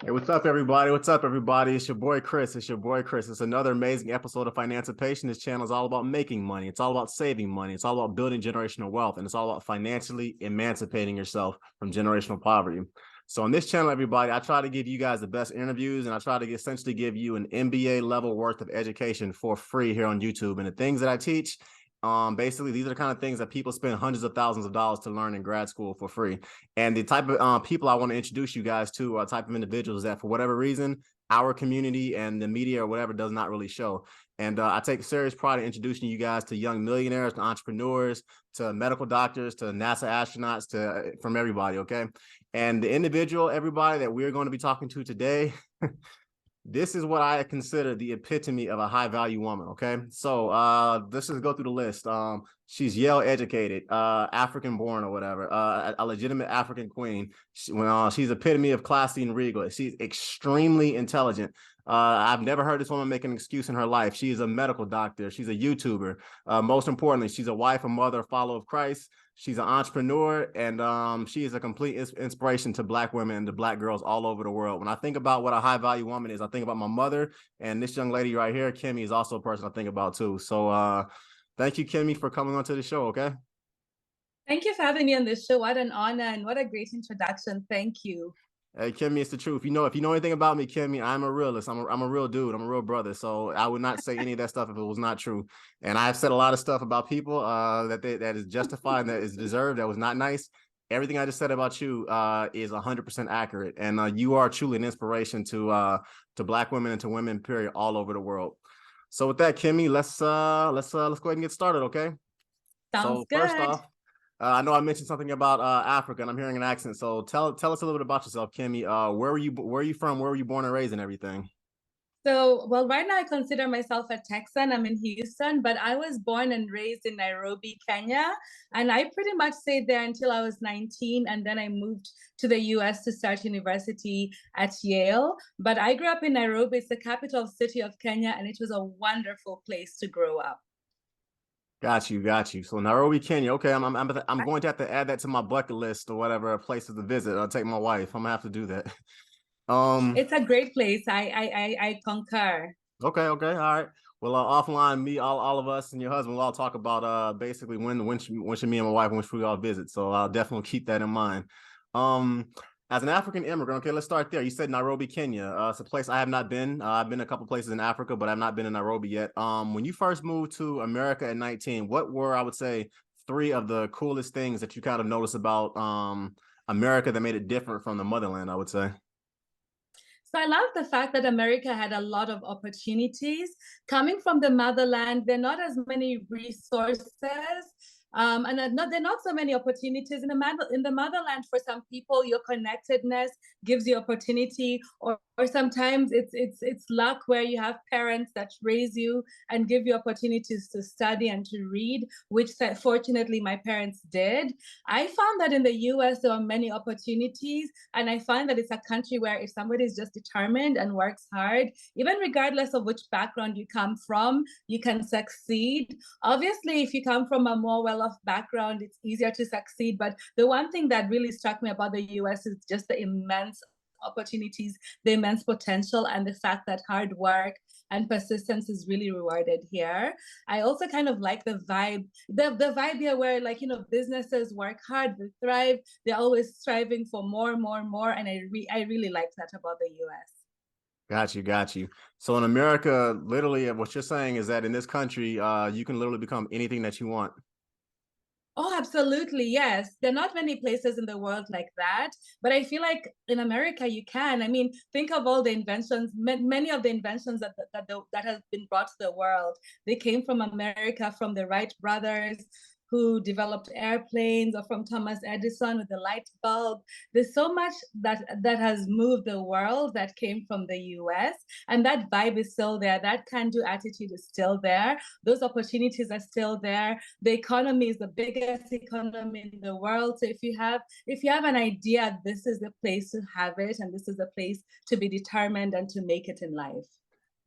Hey, what's up, everybody? What's up, everybody? It's your boy Chris. It's your boy Chris. It's another amazing episode of Financipation. This channel is all about making money. It's all about saving money. It's all about building generational wealth, and it's all about financially emancipating yourself from generational poverty. So on this channel, everybody, I try to give you guys the best interviews, and I try to essentially give you an MBA level worth of education for free here on YouTube. And the things that I teach, basically, these are the kind of things that people spend hundreds of thousands of dollars to learn in grad school for free. And the type of people I want to introduce you guys to are type of individuals that, for whatever reason, our community and the media or whatever does not really show. And I take serious pride in introducing you guys to young millionaires, to entrepreneurs, to medical doctors, to NASA astronauts, to from everybody. Okay. And the individual, everybody that we're going to be talking to today, this is what I consider the epitome of a high value woman. Okay. So let's just go through the list. She's Yale educated, African born or whatever, a legitimate African queen. She's epitome of classy and regal. She's extremely intelligent. I've never heard this woman make an excuse in her life. She is a medical doctor. She's a YouTuber. Most importantly, she's a wife, a mother, a follower of Christ. She's an entrepreneur, and she is a complete inspiration to Black women and to Black girls all over the world. When I think about what a high value woman is, I think about my mother, and this young lady right here, Kimmy, is also a person I think about too. So thank you, Kimmy, for coming onto the show. Okay. Thank you for having me on this show. What an honor and what a great introduction. Thank you. Hey, Kimmy, it's the truth. If you know anything about me, Kimmy, I'm a realist. I'm a real dude. I'm a real brother. So I would not say any of that stuff if it was not true. And I've said a lot of stuff about people that is justified and that is deserved. That was not nice. Everything I just said about you is 100% accurate, and you are truly an inspiration to Black women and to women, period, all over the world. So with that, Kimmy, let's go ahead and get started, okay? Sounds good. First off, I know I mentioned something about Africa, and I'm hearing an accent. So tell us a little bit about yourself, Kimmy. Where are you from? Where were you born and raised and everything? So, well, right now I consider myself a Texan. I'm in Houston, but I was born and raised in Nairobi, Kenya. And I pretty much stayed there until I was 19. And then I moved to the US to start university at Yale. But I grew up in Nairobi. It's the capital city of Kenya, and it was a wonderful place to grow up. Got you. So Nairobi, Kenya. Okay, I'm going to have to add that to my bucket list or whatever places to visit. I'll take my wife. I'm gonna have to do that. It's a great place. I concur. Okay, all right. Well, offline, all of us and your husband will all talk about basically when should me and my wife when should we all visit. So I'll definitely keep that in mind. As an African immigrant, okay, let's start there. You said Nairobi, Kenya. It's a place I have not been. I've been a couple places in Africa, but I've not been in Nairobi yet. When you first moved to America at 19, what were, I would say, three of the coolest things that you kind of noticed about America that made it different from the motherland, I would say? So I love the fact that America had a lot of opportunities. Coming from the motherland, there are not as many resources. And there are not so many opportunities in the motherland. For some people, your connectedness gives you opportunity, or sometimes it's luck where you have parents that raise you and give you opportunities to study and to read, which fortunately my parents did. I found that in the US there are many opportunities, and I find that it's a country where if somebody is just determined and works hard, even regardless of which background you come from, you can succeed. Obviously, if you come from a more well-off background, it's easier to succeed. But the one thing that really struck me about the US is just the immense opportunities, the immense potential, and the fact that hard work and persistence is really rewarded here. I also kind of like the vibe, the vibe here where, like, businesses work hard, they thrive, they're always striving for more, and I really like that about the US. Got you. So in America, literally, what you're saying is that in this country, you can literally become anything that you want. Oh, absolutely. Yes. There are not many places in the world like that, but I feel like in America you can. I mean, think of all the inventions, many of the inventions that have been brought to the world. They came from America, from the Wright brothers, who developed airplanes, or from Thomas Edison with the light bulb. There's so much that has moved the world that came from the US, and that vibe is still there. That can-do attitude is still there. Those opportunities are still there. The economy is the biggest economy in the world. So if you have an idea, this is the place to have it, and this is the place to be determined and to make it in life.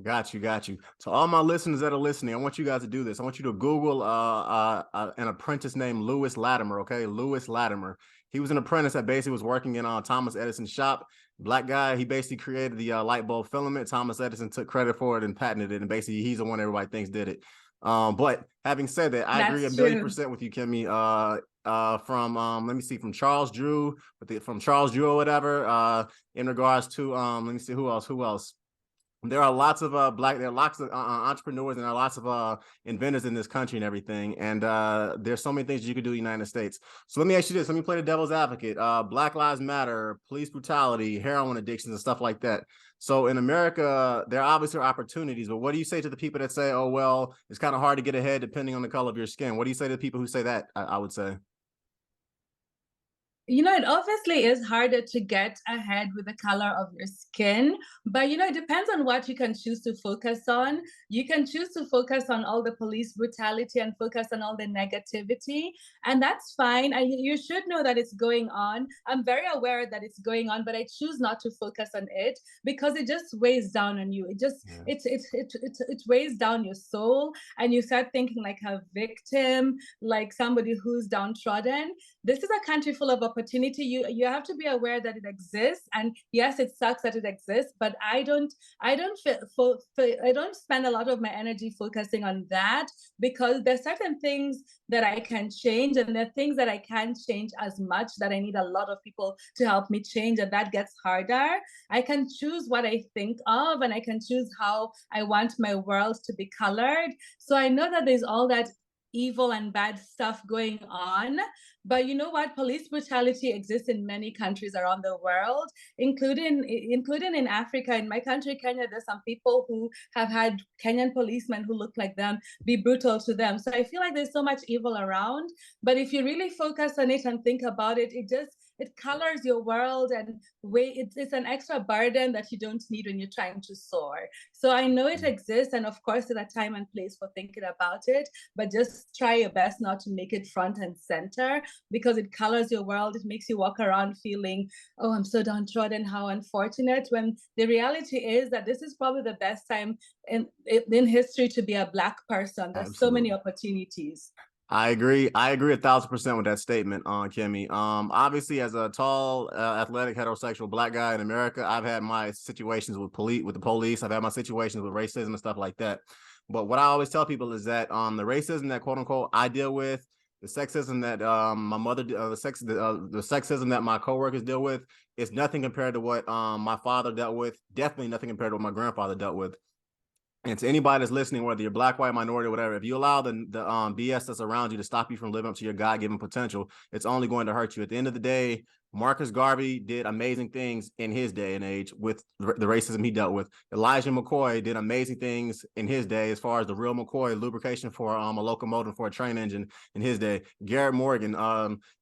Got you. To all my listeners that are listening, I want you guys to do this. I want you to Google an apprentice named Lewis Latimer. Okay, Lewis Latimer. He was an apprentice that basically was working in Thomas Edison's shop. Black guy. He basically created the light bulb filament. Thomas Edison took credit for it and patented it, and basically he's the one everybody thinks did it. But having said that, I agree a That's million true. percent with you, Kimmy. From let me see, from Charles Drew, from Charles Drew or whatever. In regards to let me see who else. There are lots of there are lots of entrepreneurs, and there are lots of inventors in this country and everything. And there's so many things you could do in the United States. So let me ask you this. Let me play the devil's advocate. Black Lives Matter, police brutality, heroin addictions, and stuff like that. So in America, there obviously are opportunities, but what do you say to the people that say, oh, well, it's kind of hard to get ahead depending on the color of your skin? What do you say to the people who say that? I would say. It obviously is harder to get ahead with the color of your skin, but it depends on what you can choose to focus on. You can choose to focus on all the police brutality and focus on all the negativity, and that's fine. And you should know that it's going on. I'm very aware that it's going on, but I choose not to focus on it because it just weighs down on you. It weighs down your soul, and you start thinking like a victim, like somebody who's downtrodden. This is a country full of opportunity. You have to be aware that it exists, and yes, it sucks that it exists, but I don't spend a lot of my energy focusing on that, because there's certain things that I can change, and there are things that I can't change as much, that I need a lot of people to help me change, and that gets harder. I can choose what I think of, and I can choose how I want my world to be colored. So I know that there's all that evil and bad stuff going on, but you know what, police brutality exists in many countries around the world, including in Africa. In my country, Kenya, there's some people who have had Kenyan policemen who look like them be brutal to them. So I feel like there's so much evil around, but if you really focus on it and think about it, it colors your world, and it's an extra burden that you don't need when you're trying to soar. So I know it exists, and of course there's a time and place for thinking about it, but just try your best not to make it front and center, because it colors your world. It makes you walk around feeling, oh, I'm so downtrodden, how unfortunate, when the reality is that this is probably the best time in history to be a Black person. There's so many Absolutely. opportunities. I agree. I agree 1,000% with that statement, Kimmy. Obviously, as a tall, athletic, heterosexual Black guy in America, I've had my situations with the police. I've had my situations with racism and stuff like that. But what I always tell people is that the racism that quote unquote I deal with, the sexism that my mother, the sexism that my coworkers deal with, is nothing compared to what my father dealt with. Definitely nothing compared to what my grandfather dealt with. And to anybody that's listening, whether you're Black, white, minority, or whatever, if you allow the BS that's around you to stop you from living up to your God-given potential, it's only going to hurt you. At the end of the day, Marcus Garvey did amazing things in his day and age with the racism he dealt with. Elijah McCoy did amazing things in his day as far as the real McCoy lubrication for a locomotive for a train engine in his day. Garrett Morgan,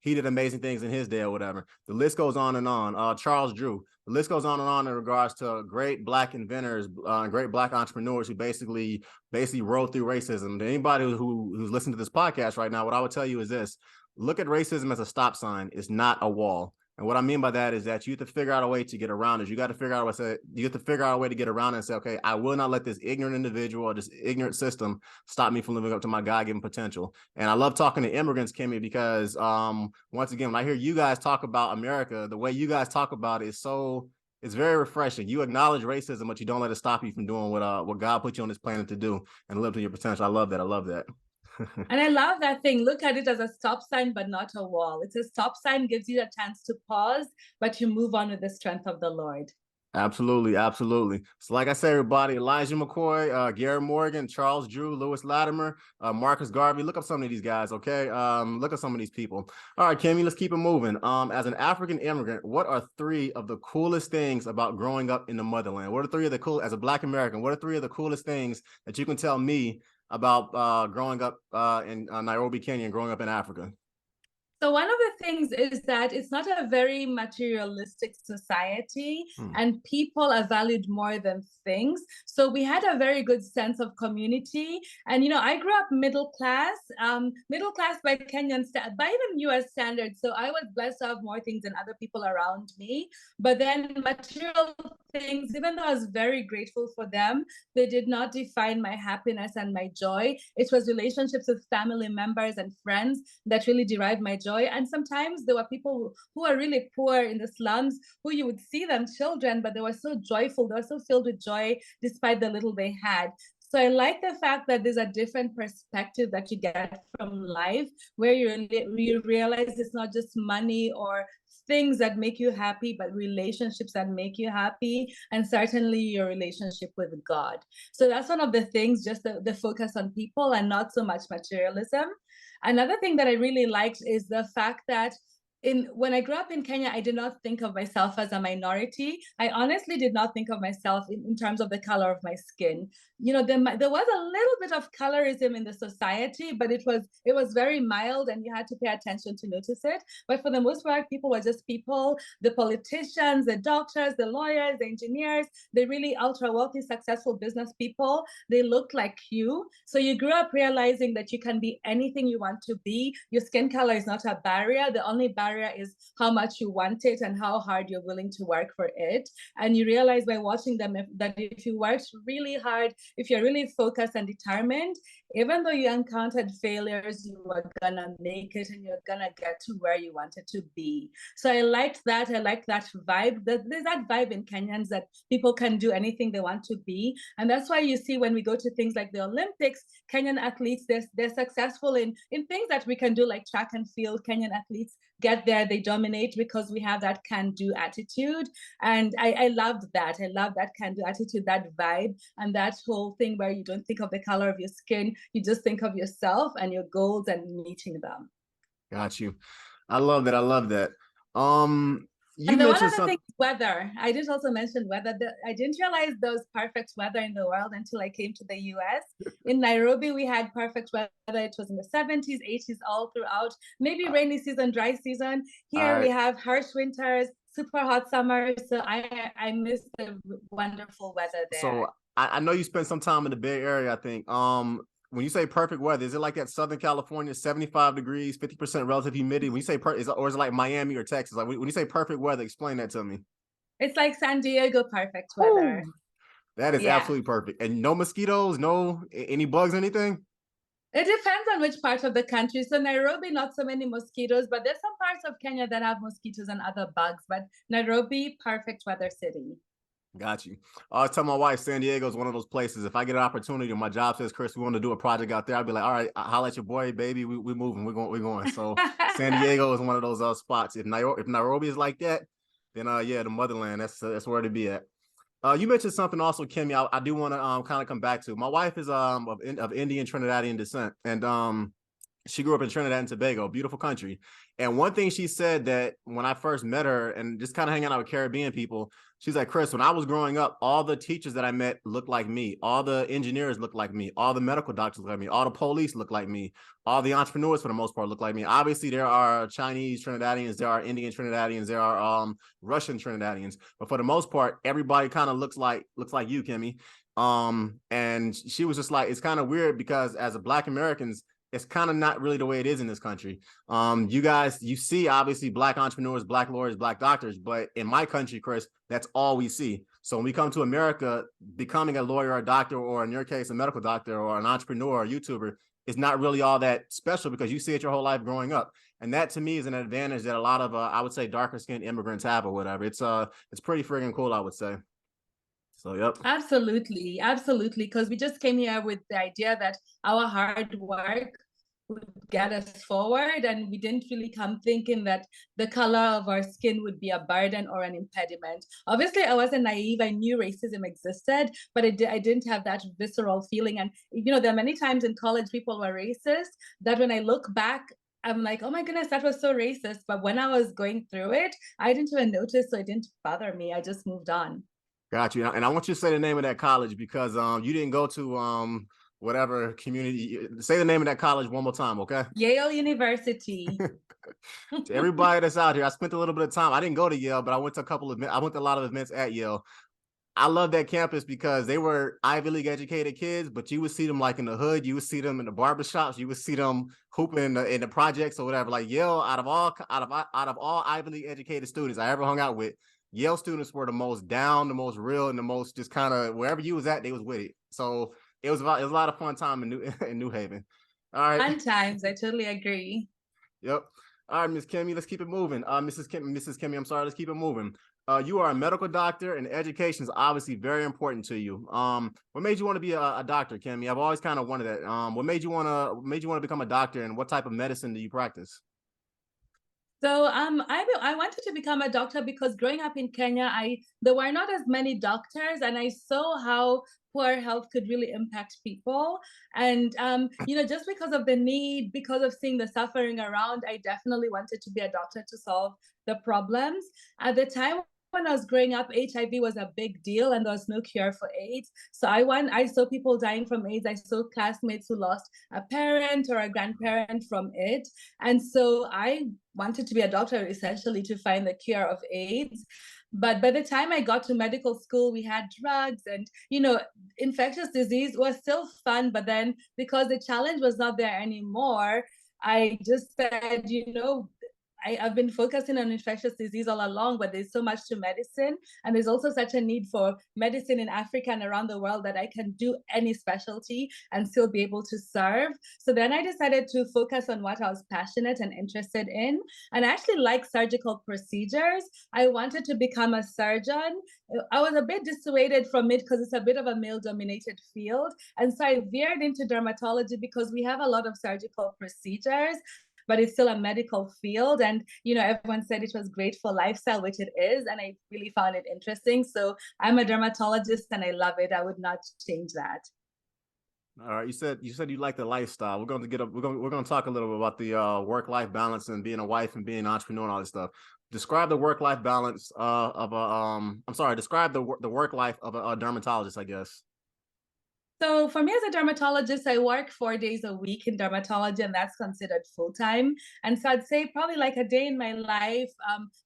he did amazing things in his day or whatever. The list goes on and on. Charles Drew. The list goes on and on in regards to great Black inventors, great Black entrepreneurs who basically rode through racism. To anybody who's listening to this podcast right now, what I would tell you is this: look at racism as a stop sign. It's not a wall. And what I mean by that is that you have to figure out a way to get around it. You got to figure out a way to get around it and say, okay, I will not let this ignorant individual or this ignorant system stop me from living up to my God-given potential. And I love talking to immigrants, Kimmy, because once again, when I hear you guys talk about America, the way you guys talk about it it's very refreshing. You acknowledge racism, but you don't let it stop you from doing what God put you on this planet to do and live to your potential. I love that. I love that. And I love that thing. Look at it as a stop sign, but not a wall. It's a stop sign, gives you a chance to pause, but you move on with the strength of the Lord. Absolutely, absolutely. So, like I said, everybody, Elijah McCoy, Garrett Morgan, Charles Drew, Lewis Latimer, Marcus Garvey. Look up some of these guys, okay? Look at some of these people. All right, Kimmy, let's keep it moving. As an African immigrant, what are three of the coolest things about growing up in the motherland? What are three of the as a Black American? What are three of the coolest things that you can tell me about growing up in Nairobi, Kenya, and growing up in Africa? So one of the things is that it's not a very materialistic society, and people are valued more than things. So we had a very good sense of community. And I grew up middle class by by even US standards. So I was blessed to have more things than other people around me. But then material things, even though I was very grateful for them, they did not define my happiness and my joy. It was relationships with family members and friends that really derived my joy. joy. And sometimes there were people who are really poor in the slums, who you would see them children, but they were so joyful, they were so filled with joy despite the little they had. So I like the fact that there's a different perspective that you get from life, where you realize it's not just money or things that make you happy, but relationships that make you happy, and certainly your relationship with God. So that's one of the things, just the focus on people and not so much materialism. Another thing that I really liked is the fact that when I grew up in Kenya, I did not think of myself as a minority. I honestly did not think of myself in terms of the color of my skin. There was a little bit of colorism in the society, but it was very mild, and you had to pay attention to notice it. But for the most part, people were just people. The politicians, the doctors, the lawyers, the engineers, the really ultra wealthy, successful business people, they looked like you. So you grew up realizing that you can be anything you want to be. Your skin color is not a barrier. The only barrier is how much you want it and how hard you're willing to work for it. And you realize by watching them that if you worked really hard, if you're really focused and determined, even though you encountered failures, you are gonna make it and you're gonna get to where you wanted to be. So I liked that. I liked that vibe. There's that vibe in Kenyans that people can do anything they want to be. And that's why you see when we go to things like the Olympics, Kenyan athletes, they're successful in things that we can do, like track and field. Kenyan athletes get there, they dominate because we have that can-do attitude. And I loved that. I love that can-do attitude, that vibe, and that whole thing where you don't think of the color of your skin, you just think of yourself and your goals and meeting them. Got you. I love that. I love that. You And the one mentioned other thing something. is weather. I didn't also mention weather. I didn't realize there was perfect weather in the world until I came to the US. In Nairobi, we had perfect weather. It was in the 70s, 80s, all throughout. Maybe rainy season, dry season. All Here we right. have harsh winters, super hot summers. So I miss the wonderful weather So there. I know you spent some time in the Bay Area, I think. When you say perfect weather, is it like that Southern California, 75 degrees, 50% relative humidity? When you say or is it like Miami or Texas? Like when you say perfect weather, explain that to me. It's like San Diego perfect weather. Whew. That is Yeah. absolutely perfect. And no mosquitoes, no any bugs, anything? It depends on which part of the country. So Nairobi, not so many mosquitoes, but there's some parts of Kenya that have mosquitoes and other bugs. But Nairobi, perfect weather city. Got you. I was telling my wife, San Diego is one of those places. If I get an opportunity or my job says, Chris, we want to do a project out there, I'd be like, all right, holla at your boy, baby. We're moving. We're going. So San Diego is one of those spots. If Nairobi is like that, then yeah, the motherland. That's where to be at. You mentioned something also, Kimmy. I do want to kind of come back to. My wife is of Indian Trinidadian descent, and she grew up in Trinidad and Tobago, beautiful country. And one thing she said that when I first met her and just kind of hanging out with Caribbean people, she's like, Chris, when I was growing up, all the teachers that I met looked like me. All the engineers looked like me. All the medical doctors looked like me. All the police looked like me. All the entrepreneurs, for the most part, look like me. Obviously, there are Chinese Trinidadians, there are Indian Trinidadians, there are Russian Trinidadians. But for the most part, everybody kind of looks like you, Kimmy. And she was just like, it's kind of weird because as a Black Americans, it's kind of not really the way it is in this country. You see obviously Black entrepreneurs, Black lawyers, Black doctors, but in my country, Chris, that's all we see. So when we come to America, becoming a lawyer or a doctor, or in your case, a medical doctor or an entrepreneur or a YouTuber, is not really all that special because you see it your whole life growing up. And that to me is an advantage that a lot of, I would say, darker skinned immigrants have or whatever. It's pretty friggin' cool, I would say. So, yep. Absolutely, absolutely. Because we just came here with the idea that our hard work would get us forward, and we didn't really come thinking that the color of our skin would be a burden or an impediment. Obviously, I wasn't naive. I knew racism existed, but I didn't have that visceral feeling. And there are many times in college people were racist that when I look back, I'm like, oh my goodness, that was so racist. But when I was going through it, I didn't even notice, so it didn't bother me. I just moved on. Got you. And I want you to say the name of that college because you didn't go to whatever community. Say the name of that college one more time, okay? Yale University. To everybody that's out here, I spent a little bit of time. I didn't go to Yale, but I went to I went to a lot of events at Yale. I love that campus because they were Ivy League educated kids, but you would see them like in the hood, you would see them in the barbershops, you would see them hooping in the projects or whatever. Like Yale, out of all Ivy League educated students I ever hung out with, Yale students were the most down, the most real, and the most just kind of wherever you was at, they was with it. So it was a lot of fun time in New Haven. All right. Fun times. I totally agree. Yep. All right, Miss Kimmy, let's keep it moving. Mrs. Kimmy, I'm sorry, let's keep it moving. You are a medical doctor, and education is obviously very important to you. What made you want to be a doctor, Kimmy? I've always kind of wanted that. What made you want to become a doctor, and what type of medicine do you practice? So I wanted to become a doctor because growing up in Kenya, I there were not as many doctors, and I saw how poor health could really impact people. And just because of the need, because of seeing the suffering around, I definitely wanted to be a doctor to solve the problems. At the time when I was growing up, HIV was a big deal and there was no cure for AIDS. So I saw people dying from AIDS. I saw classmates who lost a parent or a grandparent from it. And so I wanted to be a doctor essentially to find the cure of AIDS. But by the time I got to medical school, we had drugs and, infectious disease was still fun. But then because the challenge was not there anymore, I just said, I've been focusing on infectious disease all along, but there's so much to medicine. And there's also such a need for medicine in Africa and around the world that I can do any specialty and still be able to serve. So then I decided to focus on what I was passionate and interested in. And I actually like surgical procedures. I wanted to become a surgeon. I was a bit dissuaded from it because it's a bit of a male dominated field. And so I veered into dermatology because we have a lot of surgical procedures, but it's still a medical field. And, everyone said it was great for lifestyle, which it is. And I really found it interesting. So I'm a dermatologist and I love it. I would not change that. All right, you said you like the lifestyle. We're going to get up. We're going to talk a little bit about the work-life balance and being a wife and being an entrepreneur and all this stuff. Describe the work-life balance of a I'm sorry. Describe the work life of a dermatologist, I guess. So for me as a dermatologist, I work 4 days a week in dermatology, and that's considered full time. And so I'd say probably like a day in my life,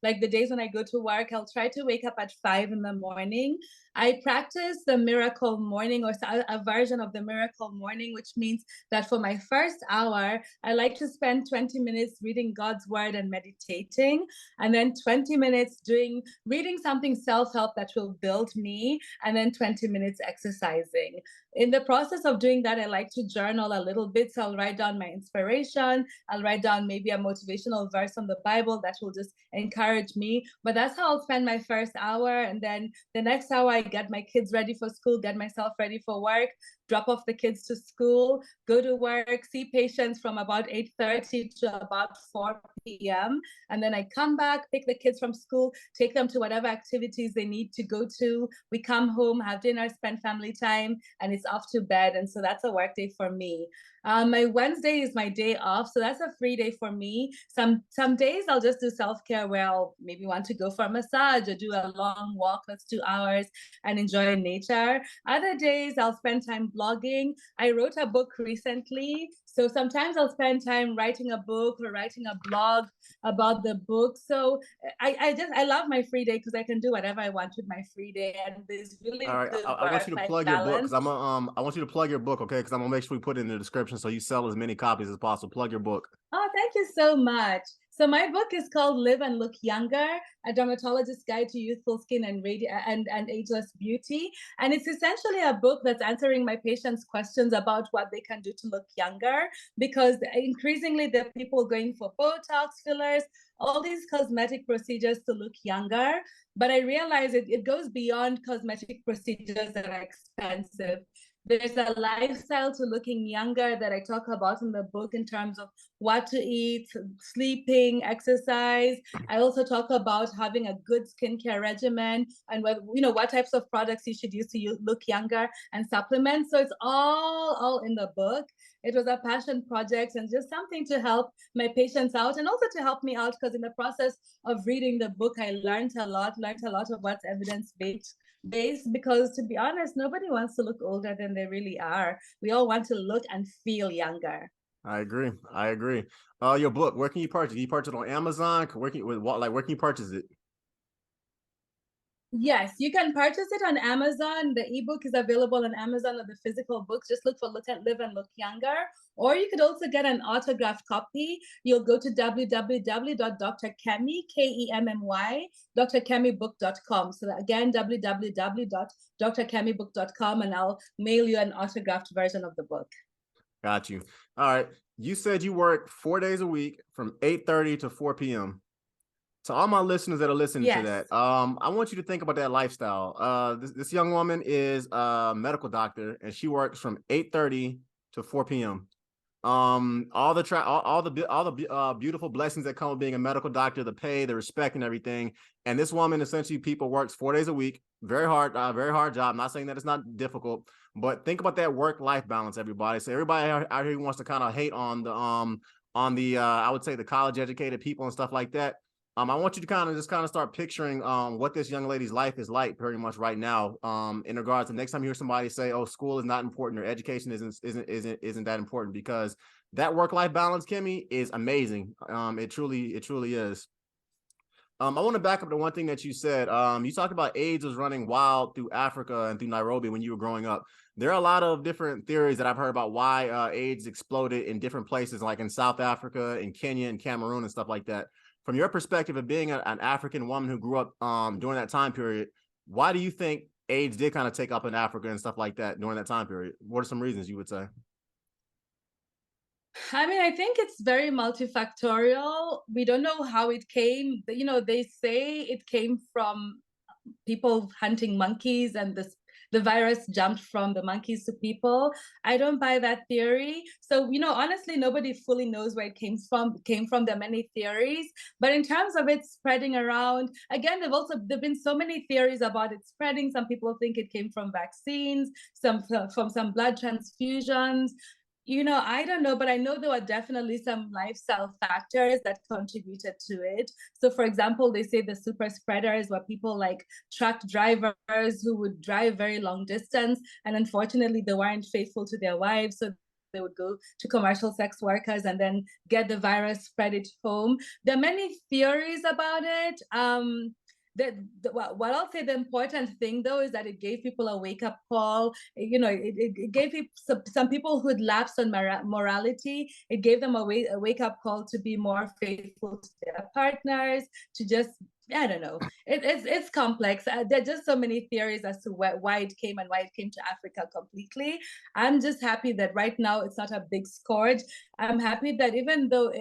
like the days when I go to work, I'll try to wake up at 5 in the morning. I practice the miracle morning or a version of the miracle morning, which means that for my first hour, I like to spend 20 minutes reading God's word and meditating, and then 20 minutes reading something self-help that will build me, and then 20 minutes exercising. In the process of doing that, I like to journal a little bit. So I'll write down my inspiration. I'll write down maybe a motivational verse from the Bible that will just encourage me. But that's how I'll spend my first hour. And then the next hour, I get my kids ready for school, get myself ready for work, drop off the kids to school, go to work, see patients from about 8:30 to about 4 p.m. And then I come back, pick the kids from school, take them to whatever activities they need to go to. We come home, have dinner, spend family time, and it's off to bed. And so that's a work day for me. My Wednesday is my day off, so that's a free day for me. Some days I'll just do self-care where I'll maybe want to go for a massage or do a long walk that's 2 hours and enjoy nature. Other days I'll spend time blogging. I wrote a book recently, so sometimes I'll spend time writing a book or writing a blog about the book. So I love my free day because I can do whatever I want with my free day, and there's All really right, good I want you to work-life plug your book because balance. I want you to plug your book, okay? Because I'm gonna make sure we put it in the description so you sell as many copies as possible. Plug your book. Oh, thank you so much. So my book is called Live and Look Younger, a dermatologist's guide to youthful skin and ageless beauty. And it's essentially a book that's answering my patients' questions about what they can do to look younger, because increasingly there are people going for Botox, fillers, all these cosmetic procedures to look younger. But I realize it goes beyond cosmetic procedures that are expensive. There's a lifestyle to looking younger that I talk about in the book in terms of what to eat, sleeping, exercise. I also talk about having a good skincare regimen and what types of products you should use to look younger and supplements. So it's all in the book. It was a passion project and just something to help my patients out and also to help me out because in the process of reading the book, I learned a lot of what's evidence-based because to be honest, nobody wants to look older than they really are. We all want to look and feel younger. I agree. I agree. Your book, where can you purchase? Can you purchase it on Amazon? Where can you purchase it? Yes, you can purchase it on Amazon. The ebook is available on Amazon or the physical books. Just look for Live and Look Younger. Or you could also get an autographed copy. You'll go to www.drkemi, Kemmy, drkemibook.com. So again, www.drkemibook.com, and I'll mail you an autographed version of the book. Got you. All right. You said you work 4 days a week from 8:30 to 4 p.m. To all my listeners that are listening to Yes. that, I want you to think about that lifestyle. This young woman is a medical doctor, and she works from 8:30 to 4 p.m. All the beautiful blessings that come with being a medical doctor, the pay, the respect, and everything. And this woman, essentially, people works 4 days a week. Very hard job. I'm not saying that it's not difficult, but think about that work-life balance, everybody. So everybody out here wants to kind of hate on the I would say the college educated people and stuff like that. I want you to kind of start picturing what this young lady's life is like pretty much right now. In regards to next time you hear somebody say, "Oh, school is not important" or "education isn't that important," because that work-life balance, Kimmy, is amazing. It truly is. I want to back up to one thing that you said. You talked about AIDS was running wild through Africa and through Nairobi when you were growing up. There are a lot of different theories that I've heard about why AIDS exploded in different places, like in South Africa, in Kenya, and Cameroon, and stuff like that. From your perspective of being an African woman who grew up during that time period, why do you think AIDS did kind of take up in Africa and stuff like that during that time period? What are some reasons you would say? I mean, I think it's very multifactorial. We don't know how it came. You know, they say it came from people hunting monkeys and the virus jumped from the monkeys to people. I don't buy that theory. So, you know, honestly, nobody fully knows where it came from. There are many theories. But in terms of it spreading around, again, there've been so many theories about it spreading. Some people think it came from vaccines, some from some blood transfusions. You know, I don't know, but I know there were definitely some lifestyle factors that contributed to it. So, for example, they say the super spreaders were people like truck drivers who would drive very long distance, and unfortunately, they weren't faithful to their wives. So, they would go to commercial sex workers and then get the virus, spread it home. There are many theories about it. What I'll say the important thing though is that it gave people a wake up call. You know, it gave people, some people who'd lapsed on morality. It gave them a wake up call to be more faithful to their partners, to just, I don't know. It's complex. There are just so many theories as to why it came and why it came to Africa completely. I'm just happy that right now it's not a big scourge. I'm happy that even though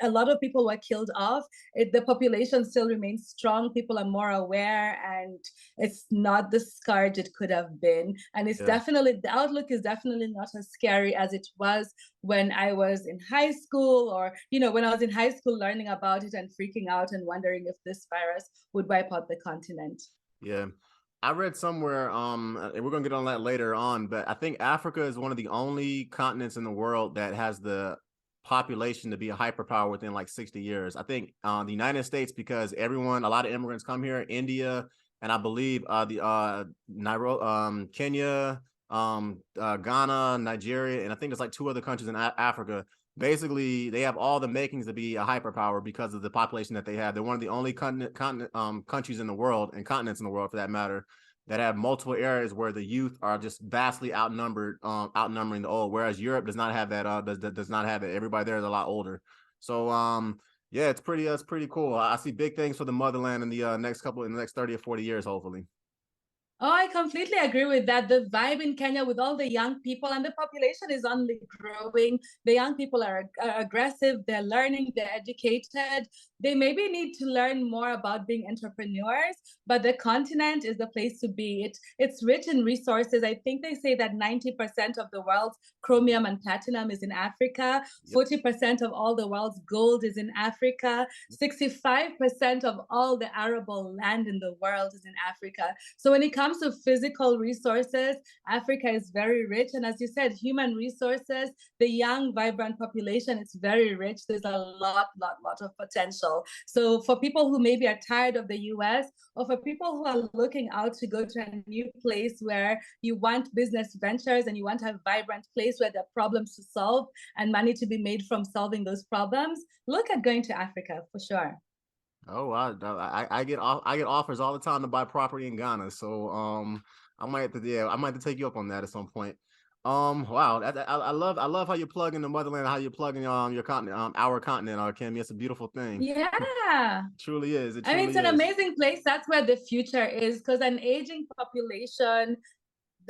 a lot of people were killed off, the population still remains strong. People are more aware, and it's not the scourge it could have been. And it's Yeah. definitely, the outlook is definitely not as scary as it was when I was in high school, or, you know, when I was in high school learning about it and freaking out and wondering if this virus would wipe out the continent. Yeah. I read somewhere, and we're gonna get on that later on, but I think Africa is one of the only continents in the world that has the population to be a hyperpower within like 60 years. I think the United States, because a lot of immigrants come here, India, and I believe the Nairobi, Kenya, Ghana, Nigeria, and I think there's like two other countries in Africa. Basically, they have all the makings to be a hyperpower because of the population that they have. They're one of the only countries in the world, and continents in the world for that matter, that have multiple areas where the youth are just vastly outnumbering the old. Whereas Europe does not have that. Does not have it. Everybody there is a lot older. So yeah, it's pretty cool. I see big things for the motherland in the in the next 30 or 40 years, hopefully. Oh, I completely agree with that. The vibe in Kenya with all the young people, and the population is only growing. The young people are aggressive, they're learning, they're educated. They maybe need to learn more about being entrepreneurs, but the continent is the place to be. It's rich in resources. I think they say that 90% of the world's chromium and platinum is in Africa, Yep. 40% of all the world's gold is in Africa, 65% of all the arable land in the world is in Africa. So when it comes to physical resources, Africa is very rich. And as you said, human resources, the young, vibrant population, it's very rich. There's a lot of potential. So for people who maybe are tired of the US, or for people who are looking out to go to a new place where you want business ventures and you want a vibrant place where there are problems to solve and money to be made from solving those problems, look at going to Africa for sure. Oh, I get offers all the time to buy property in Ghana. So I might have to take you up on that at some point. Wow, I love how you plug in the motherland, how you plug in your continent, our continent, Kimmy. It's a beautiful thing. Yeah. It truly is. It I mean, it's truly an is. amazing place. That's where the future is, because an aging population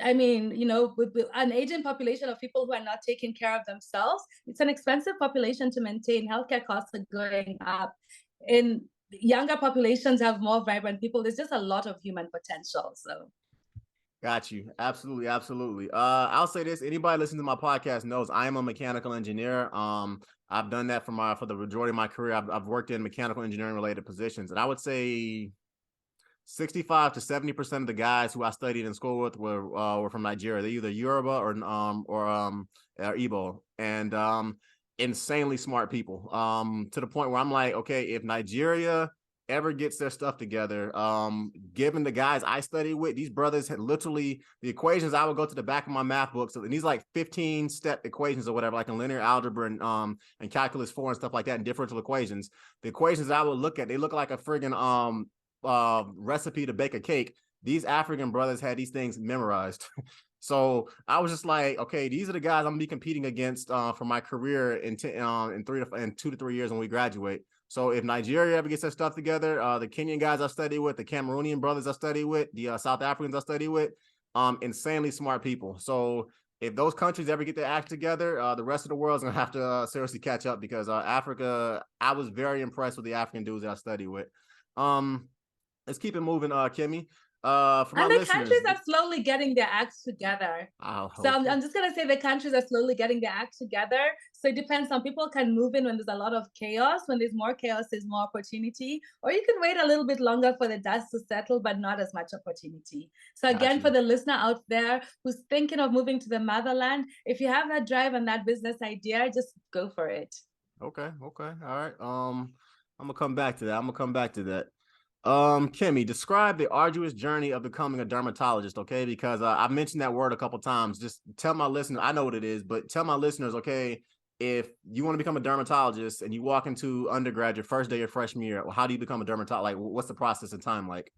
I mean, with an aging population of people who are not taking care of themselves, it's an expensive population to maintain. Healthcare costs are going up. In younger populations have more vibrant people. There's just a lot of human potential. So Got you. Absolutely, absolutely. I'll say this: anybody listening to my podcast knows I am a mechanical engineer. I've done that for the majority of my career. I've worked in mechanical engineering related positions, and I would say 65 to 70% of the guys who I studied in school with were from Nigeria. They're either Yoruba or Igbo, and insanely smart people. To the point where I'm like, okay, if Nigeria ever gets their stuff together, given the guys I studied with, these brothers had literally the equations. I would go to the back of my math books, and these like 15-step equations or whatever, like in linear algebra and calculus 4 and stuff like that, and differential equations. The equations I would look at, they look like a friggin' recipe to bake a cake. These African brothers had these things memorized. So I was just like, okay, these are the guys I'm gonna be competing against for my career in 2 to 3 years when we graduate. So if Nigeria ever gets their stuff together, the Kenyan guys I study with, the Cameroonian brothers I study with, the South Africans I study with, insanely smart people. So if those countries ever get their act together, the rest of the world's gonna have to seriously catch up, because Africa, I was very impressed with the African dudes that I study with. Let's keep it moving, Kimmy. For my And the listeners, countries are slowly getting their acts together. I So hope. I'm just going to say the countries are slowly getting their act together. So it depends. Some people can move in when there's a lot of chaos. When there's more chaos, there's more opportunity. Or you can wait a little bit longer for the dust to settle, but not as much opportunity. So Got again, you. for the listener out there who's thinking of moving to the motherland, if you have that drive and that business idea, just go for it. Okay. Okay. All right. I'm gonna come back to that. Kimmy, describe the arduous journey of becoming a dermatologist, okay? Because I've mentioned that word a couple times. Just tell my listeners, I know what it is, but tell my listeners, okay, if you want to become a dermatologist and you walk into undergrad your first day of freshman year, how do you become a dermatologist? Like, what's the process and time like?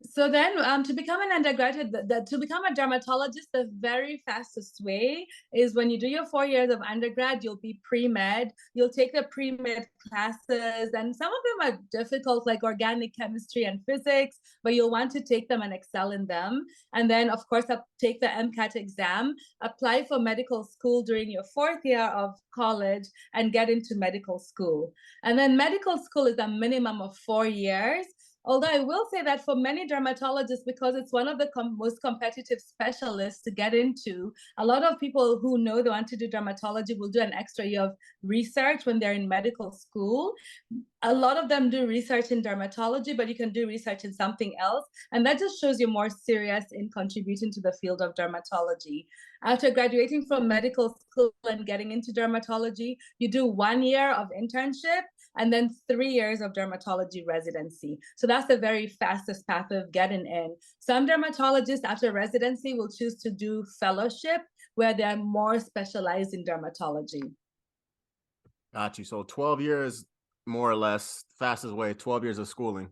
So then, to become an undergraduate, to become a dermatologist, the very fastest way is when you do your 4 years of undergrad, you'll be pre-med. You'll take the pre-med classes, and some of them are difficult, like organic chemistry and physics, but you'll want to take them and excel in them. And then, of course, take the MCAT exam, apply for medical school during your 4th year of college, and get into medical school. And then medical school is a minimum of 4 years. Although I will say that for many dermatologists, because it's one of the most competitive specialists to get into, a lot of people who know they want to do dermatology will do an extra year of research when they're in medical school. A lot of them do research in dermatology, but you can do research in something else. And that just shows you're more serious in contributing to the field of dermatology. After graduating from medical school and getting into dermatology, you do 1 year of internship and then 3 years of dermatology residency. So that's the very fastest path of getting in. Some dermatologists after residency will choose to do fellowship where they're more specialized in dermatology. Got you. So 12 years, more or less, fastest way, 12 years of schooling.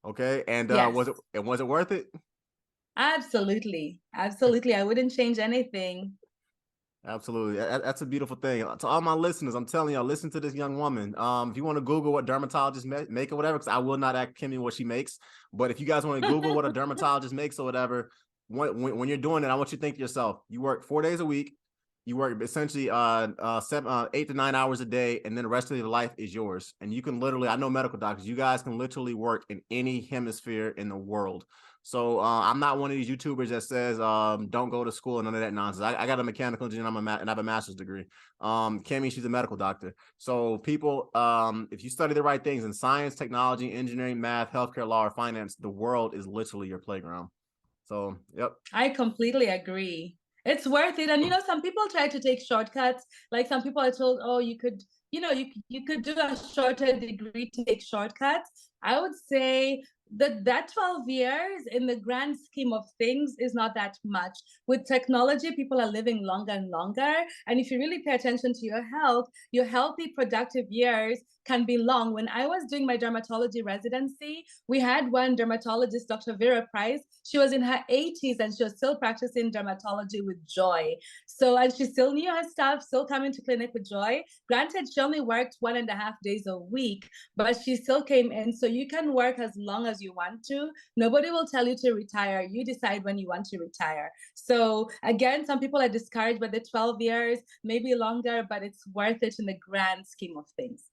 Okay. And Yes. was it worth it? Absolutely. Absolutely. I wouldn't change anything. Absolutely. That's a beautiful thing. To all my listeners, I'm telling y'all, listen to this young woman. If you want to Google what dermatologists make or whatever, because I will not ask Kimmy what she makes, but if you guys want to Google what a dermatologist makes or whatever, when you're doing it, I want you to think to yourself, you work 4 days a week, you work essentially 8 to 9 hours a day, and then the rest of your life is yours. And you can literally, I know medical doctors, you guys can literally work in any hemisphere in the world. So I'm not one of these YouTubers that says don't go to school and none of that nonsense. I got a mechanical engineer and I have a master's degree. Kimmy, she's a medical doctor. So people, if you study the right things in science, technology, engineering, math, healthcare, law, or finance, the world is literally your playground. So, yep. I completely agree. It's worth it. And some people try to take shortcuts. Like some people are told, oh, you could, you could do a shorter degree to take shortcuts. I would say that 12 years in the grand scheme of things is not that much. With technology, people are living longer and longer. And if you really pay attention to your healthy, productive years can be long. When I was doing my dermatology residency, we had one dermatologist, Dr. Vera Price. She was in her 80s and she was still practicing dermatology with joy. So, and she still knew her stuff, still coming to clinic with joy. Granted, she only worked 1.5 days a week, but she still came in. So you can work as long as because you want to. Nobody will tell you to retire. You decide when you want to retire. So again, some people are discouraged by the 12 years, maybe longer, but it's worth it in the grand scheme of things.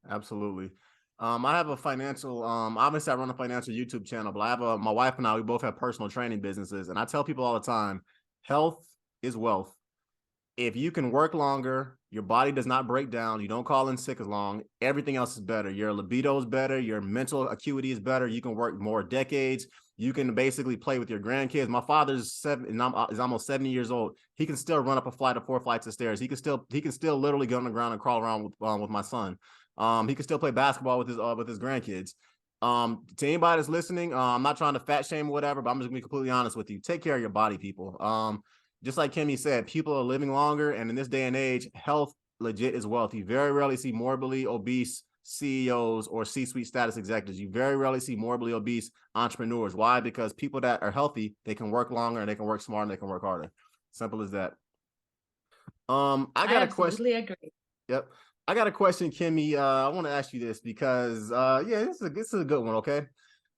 Absolutely. I have a financial, obviously I run a financial YouTube channel, but I have my wife and I, we both have personal training businesses. And I tell people all the time, health is wealth. If you can work longer, your body does not break down, you don't call in sick as long, everything else is better. Your libido is better, your mental acuity is better, you can work more decades, you can basically play with your grandkids. My father's is almost 70 years old. He can still run up a flight of 4 flights of stairs. He can still literally get on the ground and crawl around with my son. He can still play basketball with his grandkids. To anybody that's listening, I'm not trying to fat shame or whatever, but I'm just gonna be completely honest with you. Take care of your body, people. Just like Kimmy said, people are living longer, and in this day and age, health legit is wealth. You very rarely see morbidly obese CEOs or C-suite status executives. You very rarely see morbidly obese entrepreneurs. Why? Because people that are healthy, they can work longer, and they can work smarter, and they can work harder. Simple as that. I got a question. Agree. Yep. I got a question, Kimmy. I want to ask you this because yeah, this is a good one, okay?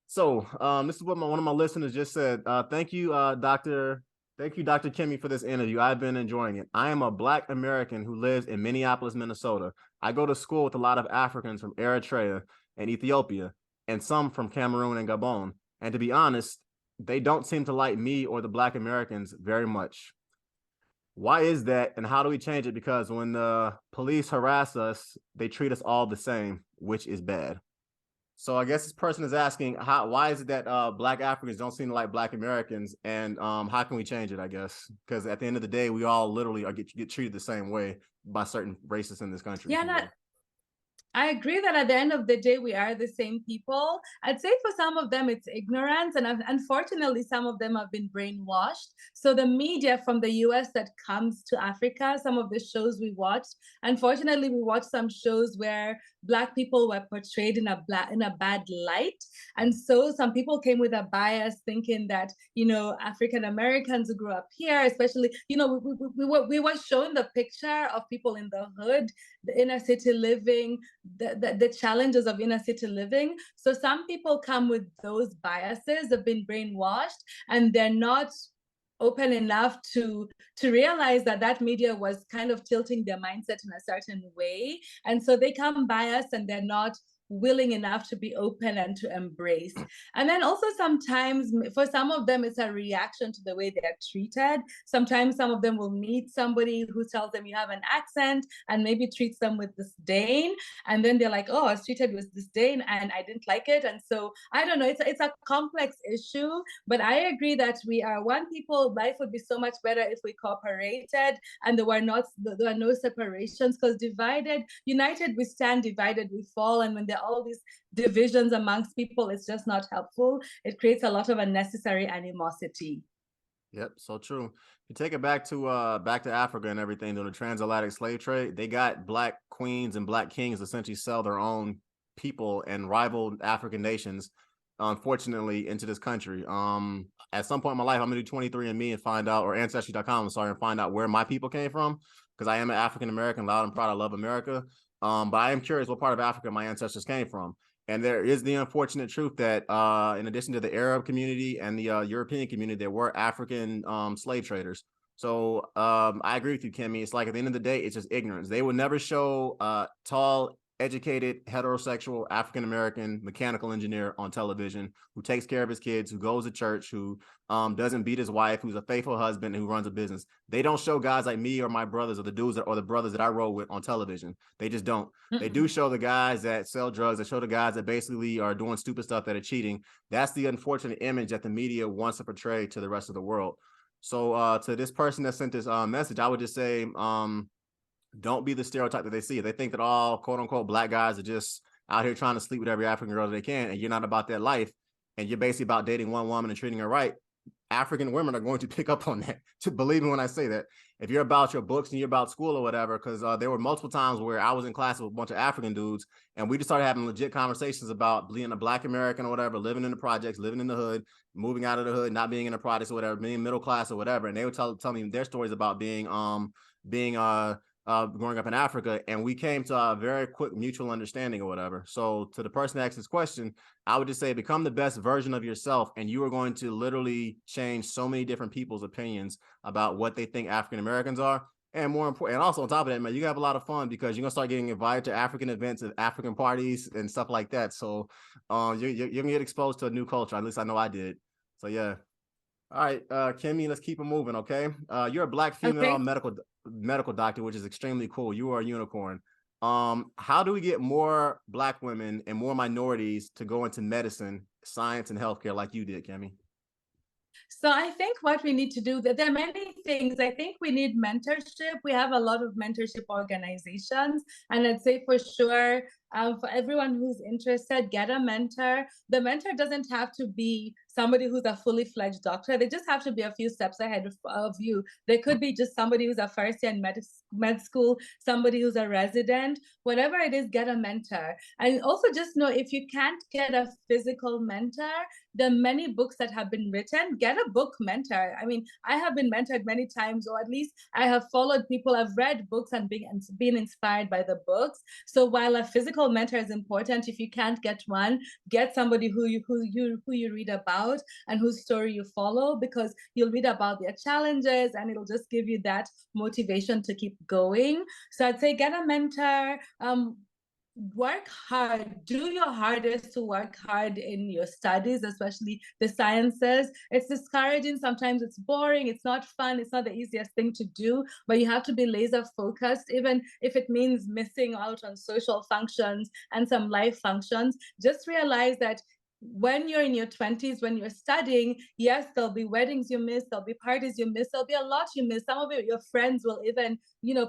So this is what one of my listeners just said. Thank you, Dr. Kimmy, for this interview. I've been enjoying it. I am a Black American who lives in Minneapolis, Minnesota. I go to school with a lot of Africans from Eritrea and Ethiopia, and some from Cameroon and Gabon. And to be honest, they don't seem to like me or the Black Americans very much. Why is that, and how do we change it? Because when the police harass us, they treat us all the same, which is bad. So I guess this person is asking, why is it that Black Africans don't seem to like Black Americans, and how can we change it? I guess because at the end of the day, we all literally get treated the same way by certain races in this country. Yeah, I agree that at the end of the day, we are the same people. I'd say for some of them, it's ignorance. And unfortunately, some of them have been brainwashed. So the media from the US that comes to Africa, some of the shows we watched, unfortunately, we watched some shows where Black people were portrayed in a bad light. And so some people came with a bias thinking that, African Americans who grew up here, especially, we were shown the picture of people in the hood, the inner city living, the challenges of inner city living. So some people come with those biases, have been brainwashed, and they're not open enough to realize that media was kind of tilting their mindset in a certain way. And so they come biased, and they're not willing enough to be open and to embrace. And then also sometimes for some of them, it's a reaction to the way they're treated. Sometimes some of them will meet somebody who tells them you have an accent and maybe treats them with disdain. And then they're like, oh, I was treated with disdain and I didn't like it. And so I don't know, it's a complex issue, but I agree that we are one people. Life would be so much better if we cooperated and there were no separations, because united we stand, divided we fall. And when there are all these divisions amongst people, it's just not helpful. It creates a lot of unnecessary animosity. Yep, so true. You take it back to Africa and everything, during the transatlantic slave trade, they got Black queens and Black kings essentially sell their own people and rival African nations, unfortunately, into this country. At some point in my life, I'm gonna do 23andMe and find out, or Ancestry.com, I'm sorry, and find out where my people came from, because I am an African American, loud and proud. I love America. But I am curious what part of Africa my ancestors came from. And there is the unfortunate truth that in addition to the Arab community and the European community, there were African slave traders. So I agree with you, Kimmy. It's like at the end of the day, it's just ignorance. They would never show tall, educated, heterosexual African-American mechanical engineer on television who takes care of his kids, who goes to church, who doesn't beat his wife, who's a faithful husband, and who runs a business. They don't show guys like me or my brothers or the dudes or the brothers that I roll with on television. They just don't. They do show the guys that sell drugs. They show the guys that basically are doing stupid stuff, that are cheating. That's the unfortunate image that the media wants to portray to the rest of the world. So to this person that sent this message, I would just say, don't be the stereotype that they see. They think that all quote unquote Black guys are just out here trying to sleep with every African girl that they can, and you're not about that life, and you're basically about dating one woman and treating her right. African women are going to pick up on that. To believe me when I say that. If you're about your books and you're about school or whatever, because there were multiple times where I was in class with a bunch of African dudes, and we just started having legit conversations about being a Black American or whatever, living in the projects, living in the hood, moving out of the hood, not being in the projects or whatever, being middle class or whatever, and they would tell me their stories about being growing up in Africa, and we came to a very quick mutual understanding or whatever. So to the person that asked this question, I would just say become the best version of yourself, and you are going to literally change so many different people's opinions about what they think African Americans are. And more important, and also on top of that, man, you have a lot of fun because you're gonna start getting invited to African events and African parties and stuff like that. So you're gonna get exposed to a new culture. At least I know I did. So yeah. All right, Kimmy, let's keep it moving, okay? You're a Black female Okay. medical doctor, which is extremely cool. You are a unicorn. How do we get more Black women and more minorities to go into medicine, science, and healthcare like you did, Kimmy? So I think what we need to do, there are many things. I think we need mentorship. We have a lot of mentorship organizations, and I'd say for sure, for everyone who's interested, get a mentor. The mentor doesn't have to be somebody who's a fully fledged doctor. They just have to be a few steps ahead of you. They could be just somebody who's a first year in med school, somebody who's a resident, whatever it is, get a mentor. And also just know if you can't get a physical mentor, there are many books that have been written. Get a book mentor. I mean, I have been mentored many times, or at least I have followed people. I've read books and been inspired by the books. So while a physical mentor is important, if you can't get one, get somebody who you read about and whose story you follow, because you'll read about their challenges and it'll just give you that motivation to keep going. So I'd say get a mentor. Work hard, do your hardest to work hard in your studies, especially the sciences. It's discouraging, sometimes it's boring, it's not fun, it's not the easiest thing to do, but you have to be laser focused, even if it means missing out on social functions and some life functions. Just realize that when you're in your 20s, when you're studying, yes, there'll be weddings you miss, there'll be parties you miss, there'll be a lot you miss. Some of your friends will even,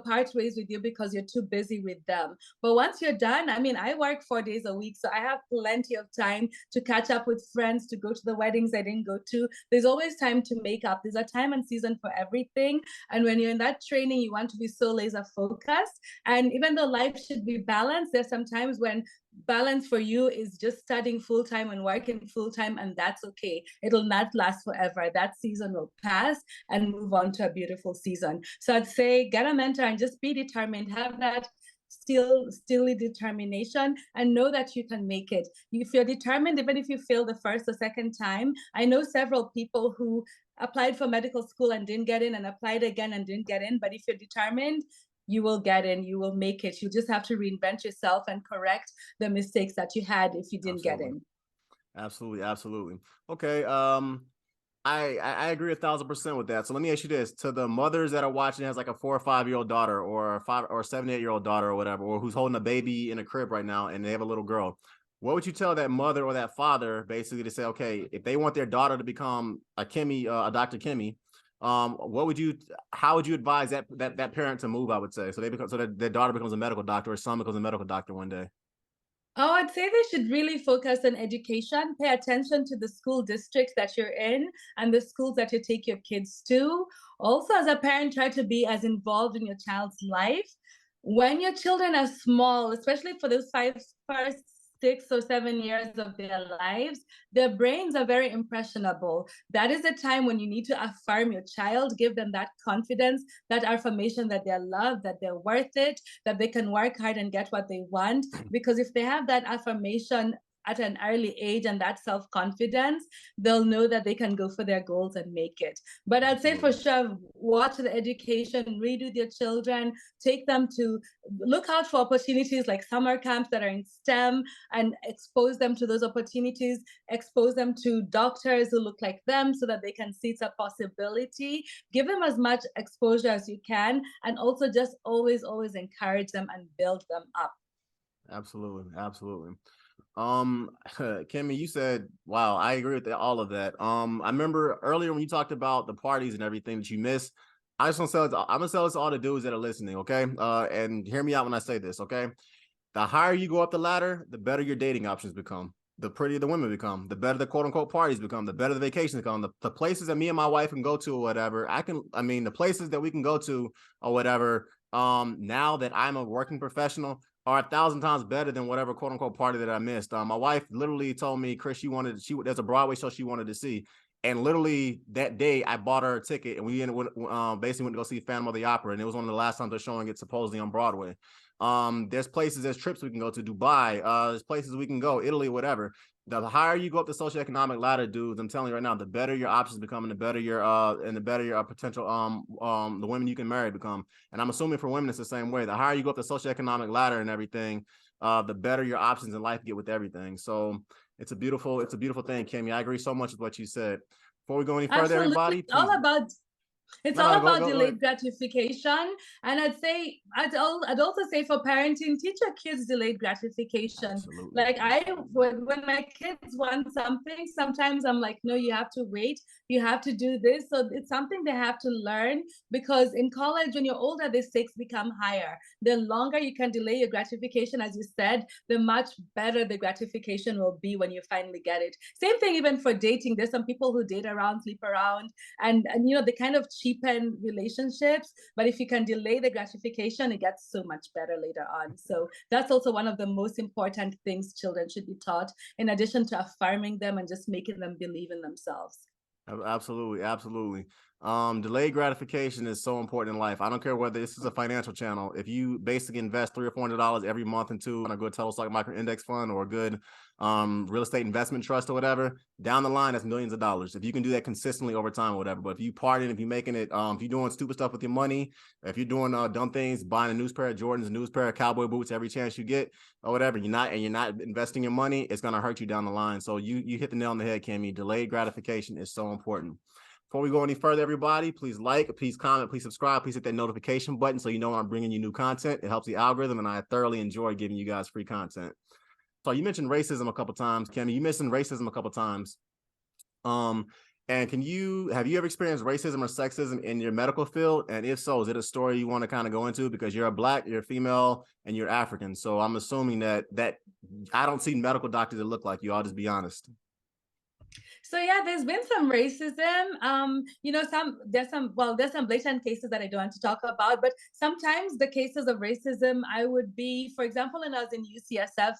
part ways with you because you're too busy with them. But once you're done, I mean, I work 4 days a week, so I have plenty of time to catch up with friends, to go to the weddings I didn't go to. There's always time to make up. There's a time and season for everything. And when you're in that training, you want to be so laser focused. And even though life should be balanced, there's some times when balance for you is just studying full time and working full time, and that's okay. It'll not last forever. That season will pass and move on to a beautiful season. So I'd say get a mentor and just be determined. Have that steely determination and know that you can make it. If you're determined, even if you fail the first or second time, I know several people who applied for medical school and didn't get in and applied again and didn't get in. But if you're determined, you will get in, you will make it. You just have to reinvent yourself and correct the mistakes that you had if you didn't get Absolutely. in. Absolutely. Absolutely. Okay. I agree 1,000% with that. So let me ask you this: to the mothers that are watching, has like a 4 or 5 year old daughter, or a 5 or 7 8 year old daughter, or whatever, or who's holding a baby in a crib right now, and they have a little girl, what would you tell that mother or that father basically to say, okay, if they want their daughter to become a Kimmy, a Dr. Kimmy, how would you advise that parent to move? I would say, so that their daughter becomes a medical doctor, or son becomes a medical doctor one day. Oh, I'd say they should really focus on education. Pay attention to the school districts that you're in and the schools that you take your kids to. Also, as a parent, try to be as involved in your child's life. When your children are small, especially for those first 6 or 7 years of their lives, their brains are very impressionable. That is the time when you need to affirm your child, give them that confidence, that affirmation that they're loved, that they're worth it, that they can work hard and get what they want. Because if they have that affirmation at an early age and that self-confidence, they'll know that they can go for their goals and make it. But I'd say for Absolutely. sure, watch the education, read with your children, take them to look out for opportunities like summer camps that are in STEM and expose them to those opportunities, expose them to doctors who look like them so that they can see it's a possibility. Give them as much exposure as you can, and also just always encourage them and build them up. Absolutely. Absolutely. Kimmy, you said, wow, I agree with all of that. I remember earlier when you talked about the parties and everything that you missed. I just want to say, I'm gonna tell this to all the dudes that are listening, okay? And hear me out when I say this, okay? The higher you go up the ladder, the better your dating options become. The prettier the women become, the better the quote unquote parties become, the better the vacations become. The places that me and my wife can go to or whatever, the places that we can go to or whatever, now that I'm a working professional, are 1,000 times better than whatever quote unquote party that I missed. My wife literally told me, Chris, there's a Broadway show she wanted to see. And literally that day, I bought her a ticket, and we basically went to go see Phantom of the Opera, and it was one of the last times they're showing it supposedly on Broadway. There's trips we can go to Dubai. There's places we can go, Italy, whatever. The higher you go up the socioeconomic ladder, dudes, I'm telling you right now, the better your options become, and the better your potential the women you can marry become. And I'm assuming for women it's the same way. The higher you go up the socioeconomic ladder and everything, the better your options in life get with everything. So it's a beautiful thing, Kimmy. I agree so much with what you said. Before we go any further, Absolutely. everybody, please. It's No, all no, about go ahead. delayed gratification. And I'd also say for parenting, teach your kids delayed gratification. Absolutely. Like when my kids want something, sometimes I'm like, no, you have to wait. You have to do this. So it's something they have to learn, because in college, when you're older, the stakes become higher. The longer you can delay your gratification, as you said, the much better the gratification will be when you finally get it. Same thing even for dating. There's some people who date around, sleep around, and they kind of cheapen relationships. But if you can delay the gratification, it gets so much better later on. So that's also one of the most important things children should be taught, in addition to affirming them and just making them believe in themselves. Absolutely, absolutely. Delayed gratification is so important in life. I don't care whether this is a financial channel. If you basically invest $300 or $400 every month into a good Telestock micro index fund or a good real estate investment trust or whatever, down the line, that's millions of dollars. If you can do that consistently over time or whatever. But if you partying, if you're making it, if you're doing stupid stuff with your money, if you're doing dumb things, buying a new pair of Jordans, a new pair of cowboy boots every chance you get or whatever, you're not investing your money, it's gonna hurt you down the line. So you hit the nail on the head, Kimmy. Delayed gratification is so important. Before we go any further, everybody, please like, please comment, please subscribe, please hit that notification button so you know when I'm bringing you new content. It helps the algorithm, and I thoroughly enjoy giving you guys free content. So you mentioned racism a couple times, Kimmy. You mentioned racism a couple times. And have you ever experienced racism or sexism in your medical field? And if so, is it a story you want to kind of go into? Because you're a Black, you're a female, and you're African. So I'm assuming that I don't see medical doctors that look like you. I'll just be honest. So yeah, there's been some racism. There's some blatant cases that I don't want to talk about, but sometimes the cases of racism, I would be, for example, when I was in UCSF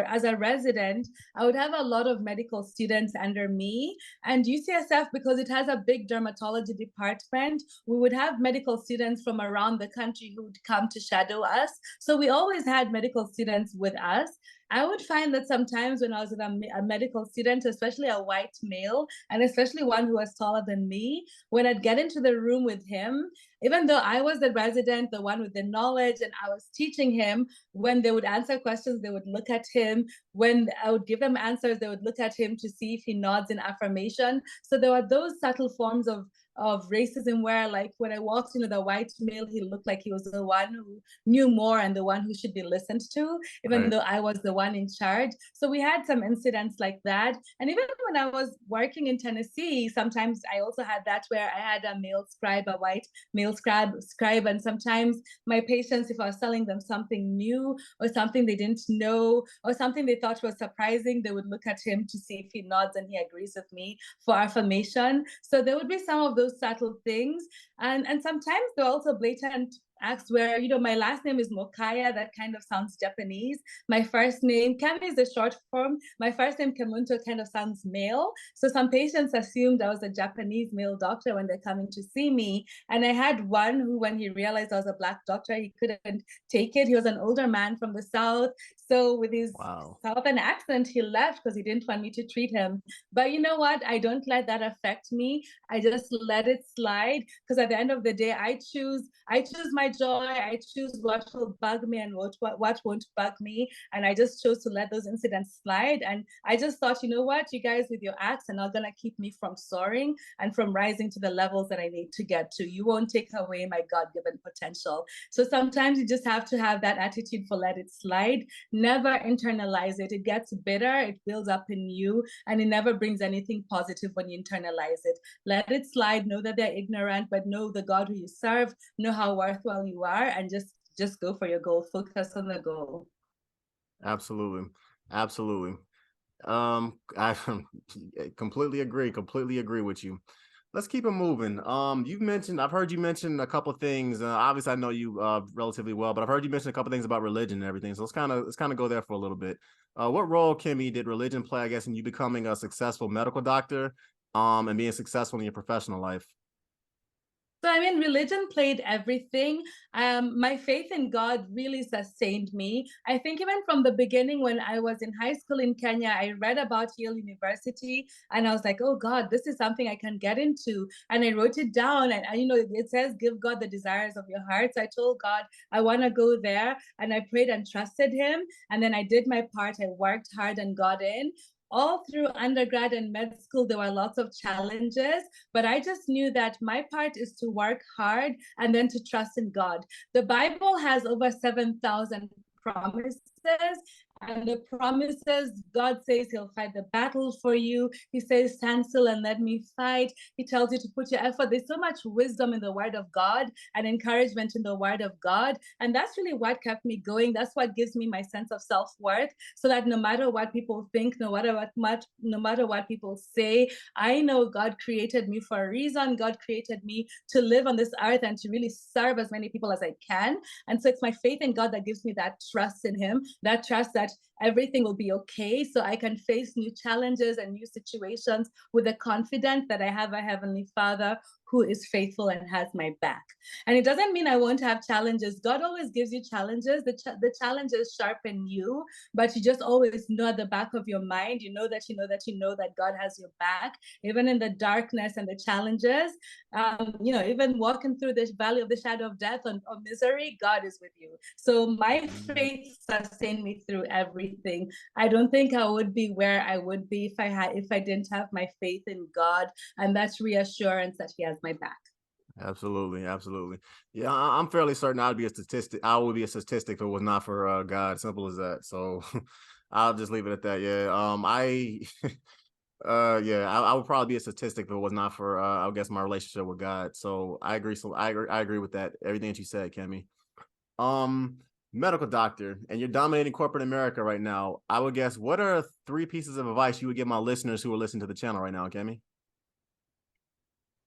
as a resident, I would have a lot of medical students under me. And UCSF, because it has a big dermatology department, we would have medical students from around the country who would come to shadow us. So we always had medical students with us. I would find that sometimes when I was with a medical student, especially a white male, and especially one who was taller than me, when I'd get into the room with him, even though I was the resident, the one with the knowledge, and I was teaching him, when they would answer questions, they would look at him. When I would give them answers, they would look at him to see if he nods in affirmation. So there were those subtle forms of racism where, like, when I walked into the white male, he looked like he was the one who knew more and the one who should be listened to, even though I was the one in charge. So we had some incidents like that. And even when I was working in Tennessee, sometimes I also had that where I had a male scribe, a white male scribe, and sometimes my patients, if I was telling them something new or something they didn't know or something they thought was surprising, they would look at him to see if he nods and he agrees with me for affirmation. So there would be some of those subtle things. And sometimes there are also blatant acts where, my last name is Mokaya. That kind of sounds Japanese. My first name, Kemi, is the short form. My first name, Kemunto, kind of sounds male. So some patients assumed I was a Japanese male doctor when they're coming to see me. And I had one who, when he realized I was a Black doctor, he couldn't take it. He was an older man from the South. So with his Southern accent, he left because he didn't want me to treat him. But you know what? I don't let that affect me. I just let it slide, because at the end of the day, I choose my joy. I choose what will bug me and what won't bug me. And I just chose to let those incidents slide. And I just thought, you know what, you guys with your acts are not going to keep me from soaring and from rising to the levels that I need to get to. You won't take away my God-given potential. So sometimes you just have to have that attitude for let it slide. Never internalize it. It gets bitter. It builds up in you, and it never brings anything positive when you internalize it. Let it slide. Know that they're ignorant, but know the God who you serve, know how worthwhile you are, and just go for your goal. Focus on the goal. Absolutely. I completely agree with you. Let's keep it moving. I've heard you mention a couple of things. Obviously I know you relatively well, but I've heard you mention a couple of things about religion and everything. So let's kind of go there for a little bit. What role, Kimmy, did religion play, I guess, in you becoming a successful medical doctor? and being successful in your professional life? So, I mean, religion played everything. My faith in God really sustained me. I think even from the beginning, when I was in high school in Kenya, I read about Yale University, and I was like, oh God, this is something I can get into. And I wrote it down, and you know, it says, give God the desires of your heart. So I told God, I want to go there. And I prayed and trusted Him. And then I did my part. I worked hard and got in. All through undergrad and med school, there were lots of challenges, but I just knew that my part is to work hard and then to trust in God. The Bible has over 7,000 promises, and the promises, God says He'll fight the battle for you. He says, stand still and let me fight. He tells you to put your effort. There's so much wisdom in the Word of God and encouragement in the Word of God. And that's really what kept me going. That's what gives me my sense of self-worth, so that no matter what people think, no matter what people say, I know God created me for a reason. God created me to live on this earth and to really serve as many people as I can. And so it's my faith in God that gives me that trust in Him, that trust that everything will be okay. So I can face new challenges and new situations with the confidence that I have a Heavenly Father who is faithful and has my back. And it doesn't mean I won't have challenges. God always gives you challenges. The challenges sharpen you, but you just always know at the back of your mind, you know that God has your back, even in the darkness and the challenges. Even walking through this valley of the shadow of death or misery, God is with you. So my faith sustained me through everything. I don't think I would be where I would be if I didn't have my faith in God, and that's reassurance that He has my back. Absolutely, absolutely. Yeah, I'm fairly certain I'd be a statistic. I would be a statistic if it was not for God. Simple as that. So I'll just leave it at that. Yeah. I would probably be a statistic if it was not for I guess my relationship with God. So I agree. So I agree with that. Everything that you said, Kemi. Um, Medical doctor, and you're dominating corporate America right now. I would guess, what are three pieces of advice you would give my listeners who are listening to the channel right now, Kemi?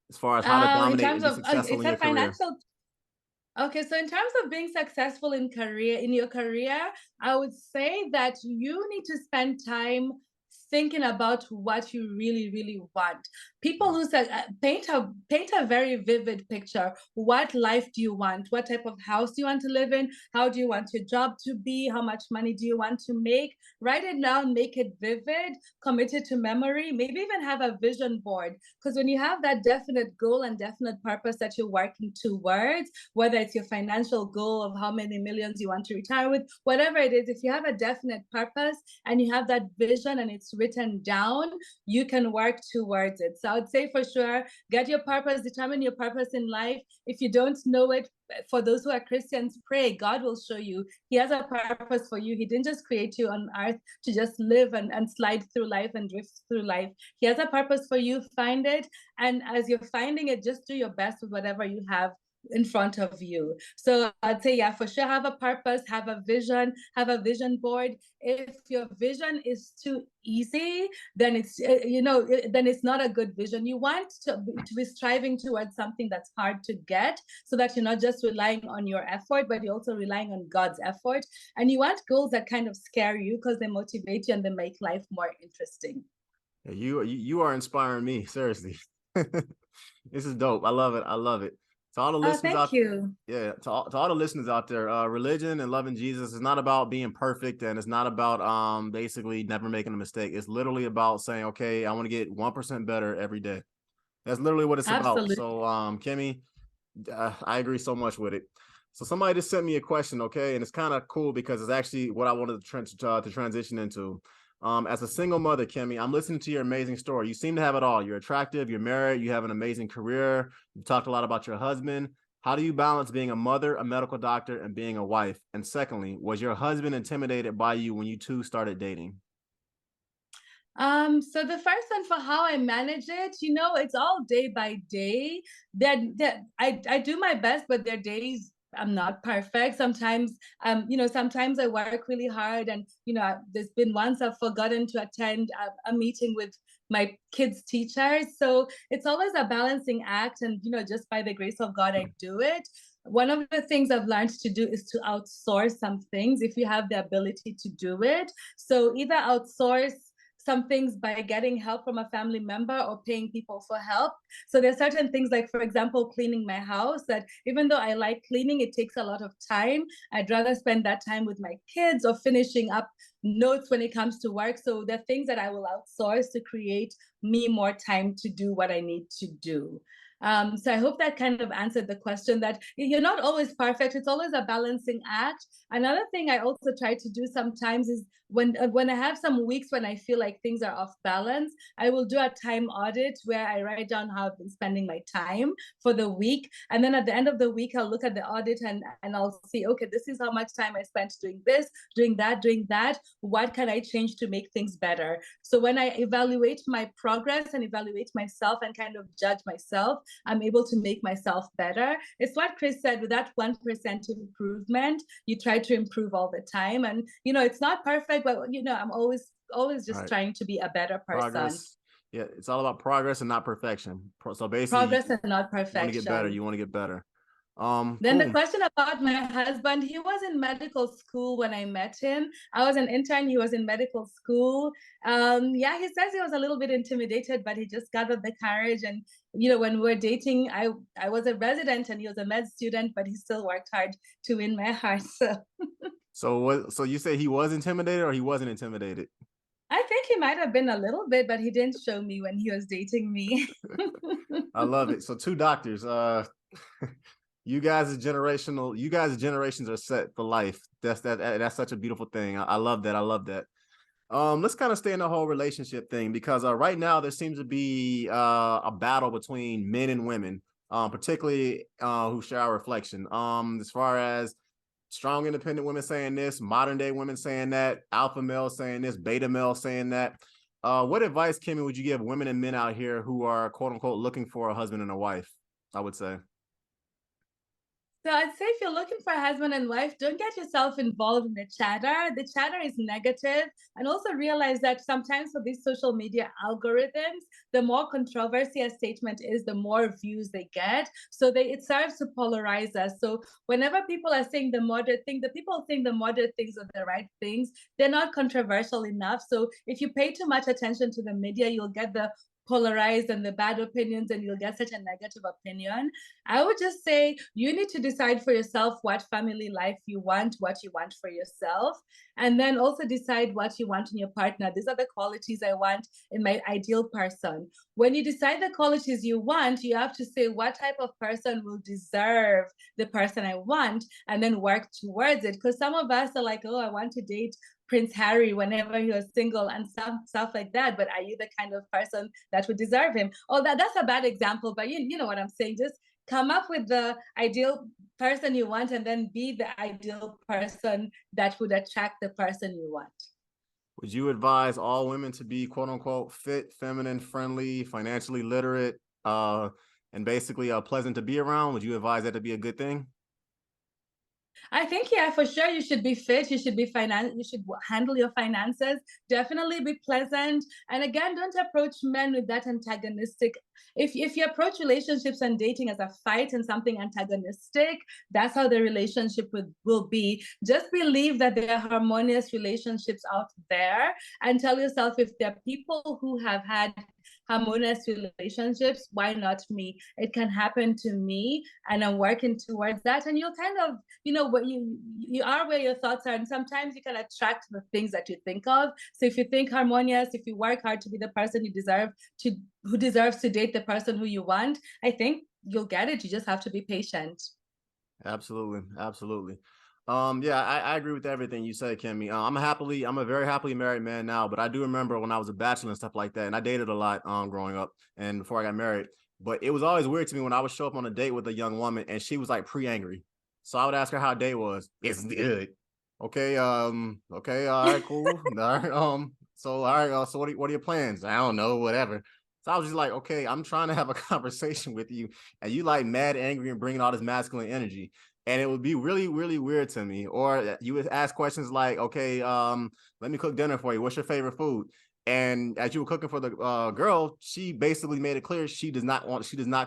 As far as how to In dominate terms and be of, successful it's in a your career. financial. Okay, so in terms of being successful in your career, I would say that you need to spend time thinking about what you really, really want. People who say paint a very vivid picture. What life do you want? What type of house do you want to live in? How do you want your job to be? How much money do you want to make? Write it down, make it vivid, commit it to memory, maybe even have a vision board. Because when you have that definite goal and definite purpose that you're working towards, whether it's your financial goal of how many millions you want to retire with, whatever it is, if you have a definite purpose and you have that vision and it's written down, you can work towards it. So I would say for sure, get your purpose, determine your purpose in life. If you don't know it, for those who are Christians, pray. God will show you. He has a purpose for you. He didn't just create you on earth to just live and slide through life and drift through life. He has a purpose for you. Find it. And as you're finding it, just do your best with whatever you have in front of you. So I'd say, yeah, for sure, have a purpose, have a vision board. If your vision is too easy, then then it's not a good vision. You want to be striving towards something that's hard to get, so that you're not just relying on your effort, but you're also relying on God's effort. And you want goals that kind of scare you because they motivate you and they make life more interesting. You are inspiring me, seriously. This is dope. I love it. I love it. To all the Oh, listeners thank out, you. yeah, to all the listeners out there, religion and loving Jesus is not about being perfect, and it's not about basically never making a mistake. It's literally about saying, okay, I want to get 1% better every day. That's literally what it's about. Absolutely. So Kimmy, I agree so much with it. So somebody just sent me a question, okay, and it's kind of cool because it's actually what I wanted to transition into. As a single mother, Kimmy, I'm listening to your amazing story. You seem to have it all. You're attractive, you're married, you have an amazing career. You talked a lot about your husband. How do you balance being a mother, a medical doctor, and being a wife? And secondly, was your husband intimidated by you when you two started dating? So the first one, for how I manage it, it's all day by day. That I do my best, but there are days I'm not perfect. Sometimes I work really hard, and there's been once I've forgotten to attend a meeting with my kids' teachers. So it's always a balancing act, and just by the grace of God, I do it. One of the things I've learned to do is to outsource some things if you have the ability to do it. So either outsource some things by getting help from a family member or paying people for help. So there's certain things like, for example, cleaning my house, that even though I like cleaning, it takes a lot of time. I'd rather spend that time with my kids or finishing up notes when it comes to work. So there are things that I will outsource to create me more time to do what I need to do. So I hope that kind of answered the question, that you're not always perfect. It's always a balancing act. Another thing I also try to do sometimes is when I have some weeks when I feel like things are off balance, I will do a time audit where I write down how I've been spending my time for the week. And then at the end of the week, I'll look at the audit and I'll see, okay, this is how much time I spent doing this, doing that, doing that. What can I change to make things better? So when I evaluate my progress and evaluate myself and kind of judge myself, I'm able to make myself better. It's what Chris said, with that 1% improvement, you try to improve all the time. And, it's not perfect, but, I'm always just trying to be a better person. Progress. Yeah, it's all about progress and not perfection. So basically, progress and not perfection. You want to get better. You want to get better. Then the question about my husband, he was in medical school when I met him. I was an intern, he was in medical school. Yeah, he says he was a little bit intimidated, but he just gathered the courage. And, when we were dating, I was a resident and he was a med student, but he still worked hard to win my heart. So you say he was intimidated or he wasn't intimidated? I think he might have been a little bit, but he didn't show me when he was dating me. I love it. So 2 doctors, you guys' generations are set for life. That's such a beautiful thing. I love that. I love that. Let's kind of stay in the whole relationship thing, because right now there seems to be a battle between men and women, particularly who share our reflection. As far as strong independent women saying this, modern day women saying that, alpha male saying this, beta male saying that. What advice, Kimmy, would you give women and men out here who are quote unquote looking for a husband and a wife? I would say. So I'd say if you're looking for a husband and wife, don't get yourself involved in the chatter. The chatter is negative. And also realize that sometimes for these social media algorithms, the more controversy a statement is, the more views they get. So it serves to polarize us. So whenever people are saying the moderate thing, the people think the moderate things are the right things. They're not controversial enough. So if you pay too much attention to the media, you'll get the polarized and the bad opinions, and you'll get such a negative opinion. I would just say you need to decide for yourself what family life you want, what you want for yourself, and then also decide what you want in your partner. These are the qualities I want in my ideal person. When you decide the qualities you want, you have to say what type of person will deserve the person I want, and then work towards it. Because some of us are like, oh, I want to date Prince Harry whenever he was single and stuff like that. But are you the kind of person that would deserve him? Oh, that's a bad example, but you know what I'm saying. Just come up with the ideal person you want, and then be the ideal person that would attract the person you want. Would you advise all women to be quote unquote fit, feminine, friendly, financially literate, and basically pleasant to be around? Would you advise that to be a good thing? I think, yeah, for sure, you should be fit. You should be you should handle your finances. Definitely be pleasant. And again, don't approach men with that antagonistic. If you approach relationships and dating as a fight and something antagonistic, that's how the relationship will be. Just believe that there are harmonious relationships out there, and tell yourself, if there are people who have had harmonious relationships, why not me? It can happen to me, and I'm working towards that. And you'll kind of, what you are where your thoughts are, and sometimes you can attract the things that you think of. So if you think harmonious, if you work hard to be the person who deserves to date the person who you want, I think you'll get it. You just have to be patient. Absolutely. Yeah, I agree with everything you said, Kimmy. I'm a very happily married man now, but I do remember when I was a bachelor and stuff like that, and I dated a lot growing up and before I got married. But it was always weird to me when I would show up on a date with a young woman and she was like pre-angry. So I would ask her how day was. It's good. Okay, okay, all right, cool. All right, so all right, so what are your plans? I don't know, whatever. So I was just like, okay, I'm trying to have a conversation with you, and you like mad angry and bringing all this masculine energy. And it would be really, really weird to me. Or you would ask questions like, okay, let me cook dinner for you. What's your favorite food? And as you were cooking for the girl, she basically made it clear she does not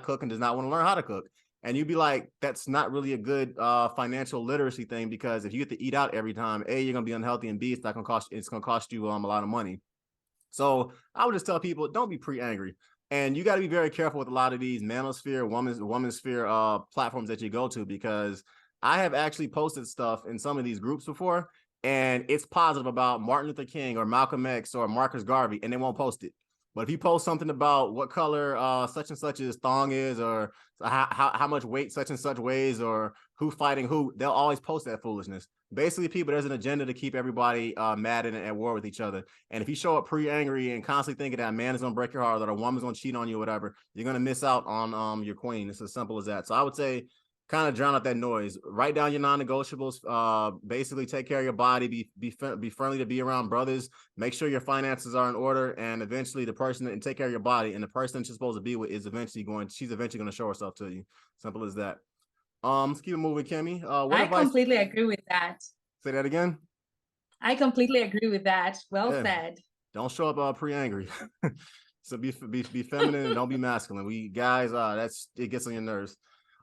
cook and does not want to learn how to cook. And you'd be like, that's not really a good financial literacy thing, because if you get to eat out every time, A, you're gonna be unhealthy, and B, it's gonna cost you a lot of money. So I would just tell people, don't be pre-angry. And you got to be very careful with a lot of these manosphere, woman's sphere platforms that you go to, because I have actually posted stuff in some of these groups before, and it's positive about Martin Luther King or Malcolm X or Marcus Garvey, and they won't post it. But if you post something about what color such and such's thong is, or how much weight such and such weighs, or who fighting who, they'll always post that foolishness. Basically, people, there's an agenda to keep everybody mad and at war with each other. And if you show up pre-angry and constantly thinking that a man is gonna break your heart, or that a woman's gonna cheat on you, or whatever, you're gonna miss out on your queen. It's as simple as that. So I would say, kind of drown out that noise. Write down your non-negotiables. Basically, take care of your body. Be friendly to be around brothers. Make sure your finances are in order, and eventually, the person and take care of your body. And the person that you're supposed to be with is eventually going. She's eventually going to show herself to you. Simple as that. Let's keep it moving, Kimmy. What I advice? completely agree with that. Say that again. I completely agree with that. Well Yeah. said. Don't show up pre-angry. So be feminine and don't be masculine. We guys, it gets on your nerves.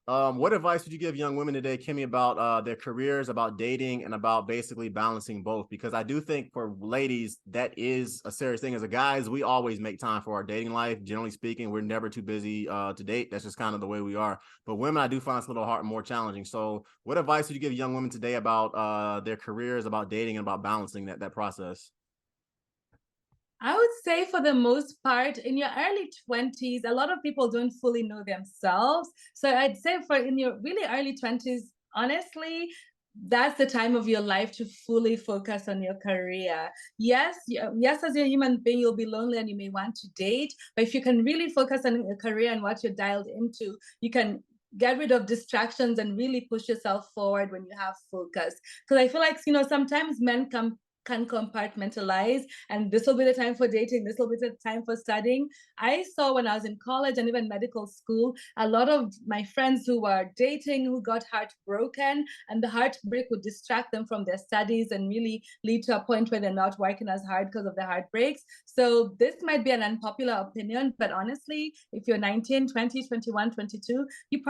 What advice would you give young women today, Kimmy, about their careers, about dating, and about basically balancing both? Because I do think for ladies, that is a serious thing. As a guys, we always make time for our dating life. Generally speaking, we're never too busy to date. That's just kind of the way we are. But women, I do find it's a little hard, more challenging. So what advice would you give young women today about their careers, about dating, and about balancing that process? I would say for the most part, in your early 20s, a lot of people don't fully know themselves. So I'd say for in your really early 20s, honestly, that's the time of your life to fully focus on your career. Yes, yes, as a human being, you'll be lonely and you may want to date, but if you can really focus on your career and what you're dialed into, you can get rid of distractions and really push yourself forward when you have focus. Because I feel like, sometimes men can compartmentalize, and this will be the time for dating, this will be the time for studying. I saw when I was in college and even medical school, a lot of my friends who were dating who got heartbroken, and the heartbreak would distract them from their studies and really lead to a point where they're not working as hard because of the heartbreaks. So this might be an unpopular opinion, but honestly, if you're 19, 20, 21, 22, you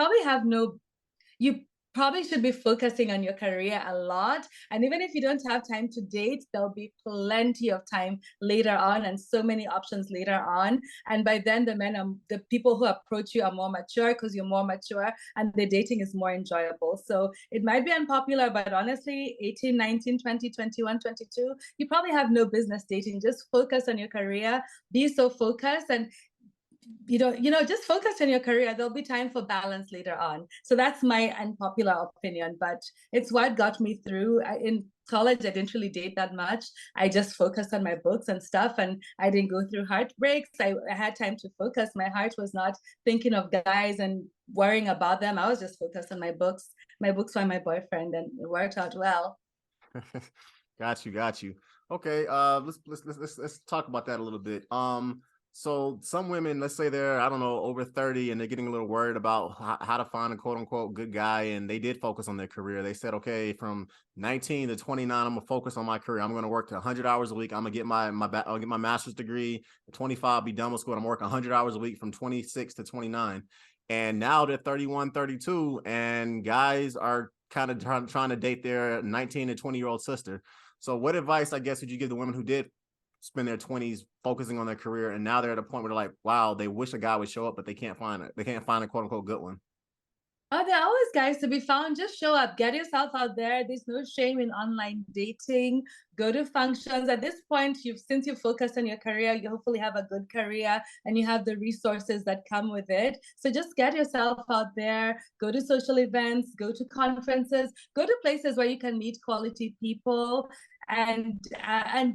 probably should be focusing on your career a lot. And even if you don't have time to date, there'll be plenty of time later on and so many options later on. And by then, the people who approach you are more mature because you're more mature, and the dating is more enjoyable. So it might be unpopular, but honestly, 18, 19, 20, 21, 22, you probably have no business dating. Just focus on your career, be so focused, and just focus on your career. There'll be time for balance later on. So that's my unpopular opinion, but it's what got me through. In college, I didn't really date that much. I just focused on my books and stuff, and I didn't go through heartbreaks. I had time to focus. My heart was not thinking of guys and worrying about them. I was just focused on my books. My books were my boyfriend, and it worked out well. Got you. Okay, let's talk about that a little bit. So some women, let's say they're, I don't know, over 30, and they're getting a little worried about how to find a quote unquote good guy. And they did focus on their career. They said, okay, from 19 to 29, I'm gonna focus on my career. I'm gonna work 100 hours a week. I'm gonna get I'll get my master's degree. At 25, I'll be done with school. I'm working 100 hours a week from 26 to 29. And now they're 31, 32, and guys are kind of trying to date their 19 to 20-year-old sister. So what advice, I guess, would you give the women who did spend their 20s focusing on their career, and now they're at a point where they're like, wow, they wish a guy would show up, but they can't find it. They can't find a quote unquote good one. Oh, there are always guys to be found. Just show up, get yourself out there. There's no shame in online dating. Go to functions. At this point, since you've focused on your career, you hopefully have a good career and you have the resources that come with it. So just get yourself out there. Go to social events. Go to conferences. Go to places where you can meet quality people. And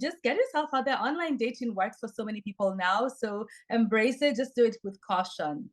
just get yourself out there. Online dating works for so many people now. So embrace it. Just do it with caution.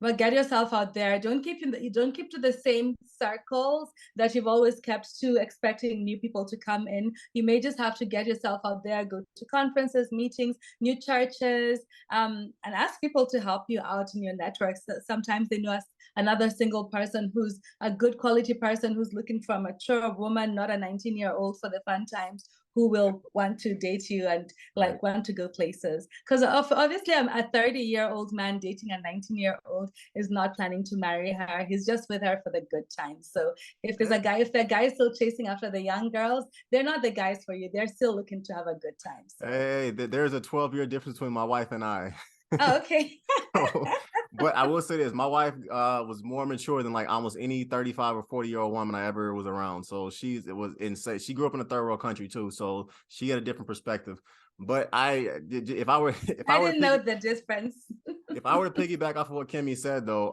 But get yourself out there. Don't keep to the same circles that you've always kept to, expecting new people to come in. You may just have to get yourself out there, go to conferences, meetings, new churches, and ask people to help you out in your networks. Sometimes they know another single person who's a good quality person who's looking for a mature woman, not a 19-year-old for the fun times, who will want to date you and like want to go places. Because obviously a 30-year-old man dating a 19-year-old is not planning to marry her. He's just with her for the good times. So if the guy is still chasing after the young girls, they're not the guys for you. They're still looking to have a good time. So. Hey, there's a 12-year difference between my wife and I. Oh, okay. But I will say this, my wife was more mature than like almost any 35 or 40-year-old woman I ever was around. So it was insane. She grew up in a third world country too, so she had a different perspective. But if I didn't know the difference. If I were to piggyback off of what Kimmy said though,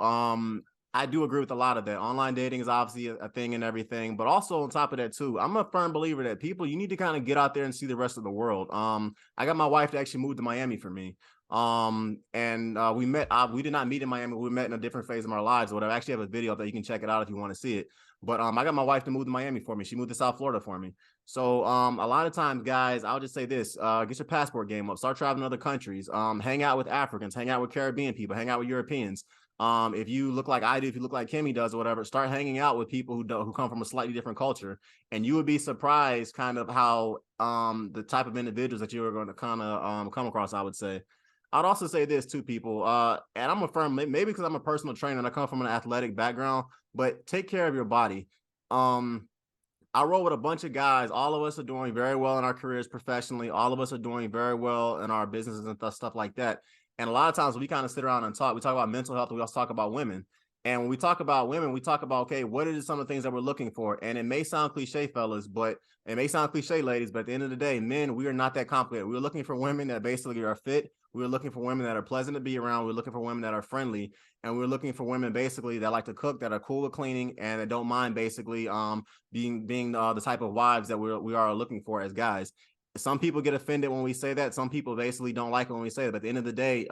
I do agree with a lot of that. Online dating is obviously a thing and everything, but also on top of that too, I'm a firm believer that people, you need to kind of get out there and see the rest of the world. I got my wife to actually move to Miami for me. We met, we did not meet in Miami. We met in a different phase of our lives or whatever. I actually have a video that you can check it out if you want to see it. But I got my wife to move to Miami for me. She moved to South Florida for me. So a lot of times, guys, I'll just say this, get your passport game up, start traveling to other countries, hang out with Africans, hang out with Caribbean people, hang out with Europeans. If you look like I do, if you look like Kimmy does or whatever, start hanging out with people who come from a slightly different culture, and you would be surprised kind of how the type of individuals that you are going to kind of come across, I would say. I'd also say this to people, and I'm a firm, maybe because I'm a personal trainer and I come from an athletic background, but take care of your body. I roll with a bunch of guys. All of us are doing very well in our careers professionally. All of us are doing very well in our businesses and stuff like that. And a lot of times we kind of sit around and talk. We talk about mental health. We also talk about women. And when we talk about women, we talk about, okay, what are some of the things that we're looking for? And it may sound cliche, fellas, but it may sound cliche, ladies, but at the end of the day, men, we are not that complicated. We're looking for women that basically are fit. We're looking for women that are pleasant to be around. We're looking for women that are friendly. And we're looking for women basically that like to cook, that are cool with cleaning, and that don't mind basically being the type of wives that we are looking for as guys. Some people get offended when we say that. Some people basically don't like it when we say it. But at the end of the day,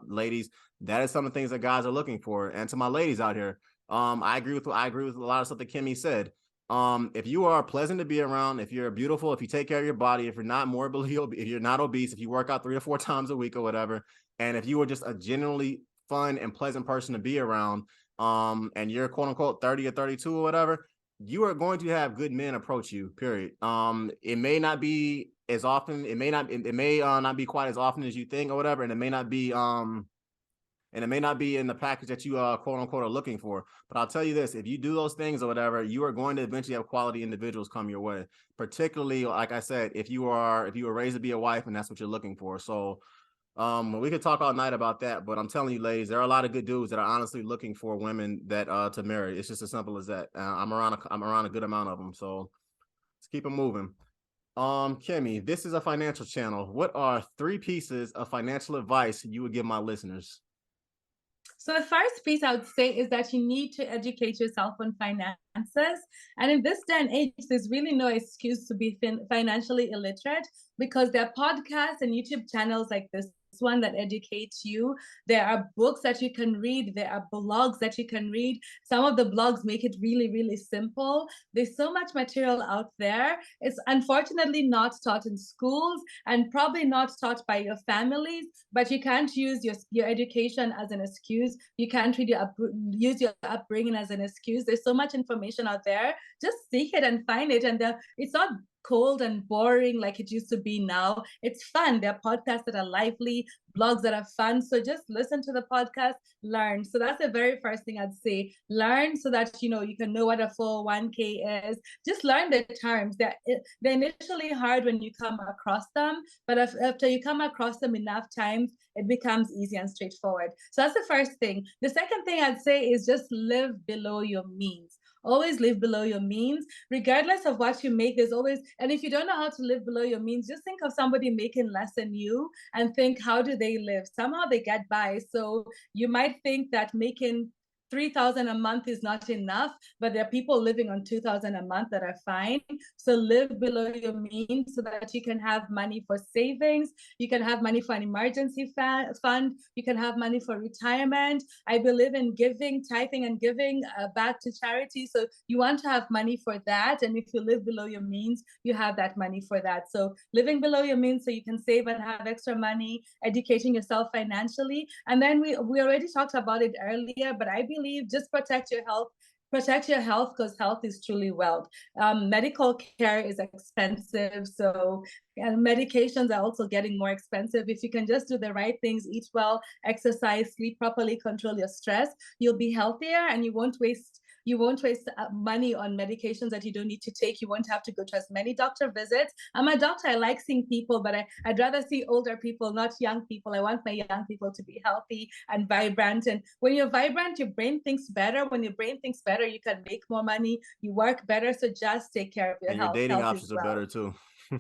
ladies, that is some of the things that guys are looking for. And to my ladies out here, I agree with a lot of stuff that Kimmy said. If you are pleasant to be around, if you're beautiful, if you take care of your body, if you're not morbidly obese, if you're not obese, if you work out 3 or 4 times a week or whatever, and if you are just a genuinely fun and pleasant person to be around, and you're quote unquote 30 or 32 or whatever, you are going to have good men approach you, period. It may not be as often, it may not be quite as often as you think or whatever, and it may not be in the package that you quote unquote are looking for. But I'll tell you this, if you do those things or whatever, you are going to eventually have quality individuals come your way. Particularly, like I said, if you were raised to be a wife and that's what you're looking for. So we could talk all night about that, but I'm telling you, ladies, there are a lot of good dudes that are honestly looking for women that to marry. It's just as simple as that. I'm around a good amount of them. So let's keep it moving. Kimmy, this is a financial channel. What are 3 pieces of financial advice you would give my listeners? So the first piece I would say is that you need to educate yourself on finances. And in this day and age, there's really no excuse to be financially illiterate, because there are podcasts and YouTube channels like this one that educates you. There are books that you can read. There are blogs that you can read. Some of the blogs make it really, really simple. There's so much material out there. It's unfortunately not taught in schools and probably not taught by your families, but you can't use your education as an excuse. You can't use your upbringing as an excuse. There's so much information out there. Just seek it and find it. And it's not cold and boring like it used to be now. It's fun. There are podcasts that are lively, blogs that are fun. So just listen to the podcast, learn. So that's the very first thing I'd say. Learn so that you can know what a 401k is. Just learn the terms. They're initially hard when you come across them, but after you come across them enough times, it becomes easy and straightforward. So that's the first thing. The second thing I'd say is just live below your means. Always live below your means, regardless of what you make. There's always, and if you don't know how to live below your means, just think of somebody making less than you and think, how do they live? Somehow they get by. So you might think that making 3,000 a month is not enough, but there are people living on 2,000 a month that are fine. So live below your means so that you can have money for savings. You can have money for an emergency fund. You can have money for retirement. I believe in giving, tithing and giving back to charity. So you want to have money for that. And if you live below your means, you have that money for that. So living below your means so you can save and have extra money, educating yourself financially. And then we already talked about it earlier, but I believe leave, just protect your health. Protect your health because health is truly wealth. Medical care is expensive, so and medications are also getting more expensive. If you can just do the right things, eat well, exercise, sleep properly, control your stress, you'll be healthier and you won't waste money on medications that you don't need to take. You won't have to go to as many doctor visits. I'm a doctor. I like seeing people, but I'd rather see older people, not young people. I want my young people to be healthy and vibrant. And when you're vibrant, your brain thinks better. When your brain thinks better, you can make more money. You work better. So just take care of your And your health. dating Health is options are well. better too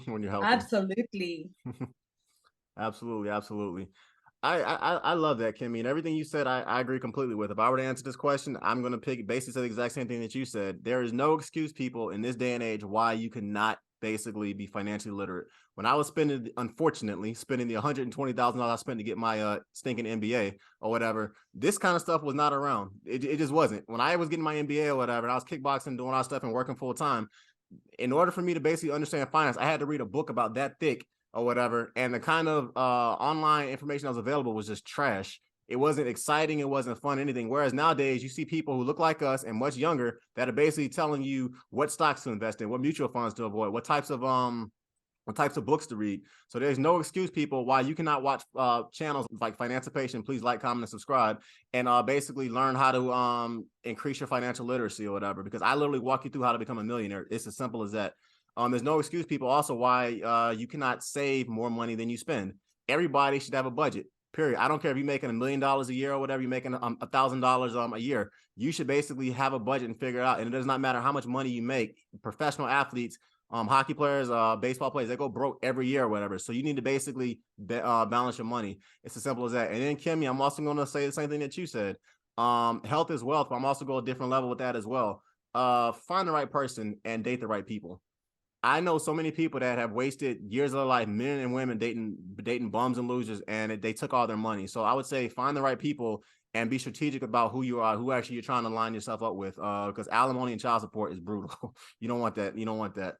when you're healthy. Absolutely. Absolutely, absolutely. I love that, Kimmy, and everything you said, I agree completely with. If I were to answer this question, I'm going to pick basically the exact same thing that you said. There is no excuse, people, in this day and age why you cannot basically be financially literate. When I was unfortunately, spending the $120,000 I spent to get my stinking MBA or whatever, this kind of stuff was not around. It just wasn't. When I was getting my MBA or whatever, and I was kickboxing, doing all that stuff, and working full time, in order for me to basically understand finance, I had to read a book about that thick or whatever. And the kind of online information that was available was just trash. It wasn't exciting. It wasn't fun, anything. Whereas nowadays you see people who look like us and much younger that are basically telling you what stocks to invest in, what mutual funds to avoid, what types of books to read. So there's no excuse, people, why you cannot watch channels like Financipation. Please like, comment, and subscribe, and basically learn how to increase your financial literacy or whatever, because I literally walk you through how to become a millionaire. It's as simple as that. There's no excuse, people, also why you cannot save more money than you spend. Everybody should have a budget, period. I don't care if you're making $1 million a year or whatever, you're making $1,000 a year. You should basically have a budget and figure it out. And it does not matter how much money you make. Professional athletes, hockey players, baseball players, they go broke every year or whatever. So you need to basically balance your money. It's as simple as that. And then, Kimmy, I'm also going to say the same thing that you said. Health is wealth, but I'm also going a different level with that as well. Find the right person and date the right people. I know so many people that have wasted years of their life, men and women, dating bums and losers, and they took all their money. So I would say find the right people and be strategic about who you are, who actually you're trying to line yourself up with. Because alimony and child support is brutal. You don't want that. You don't want that.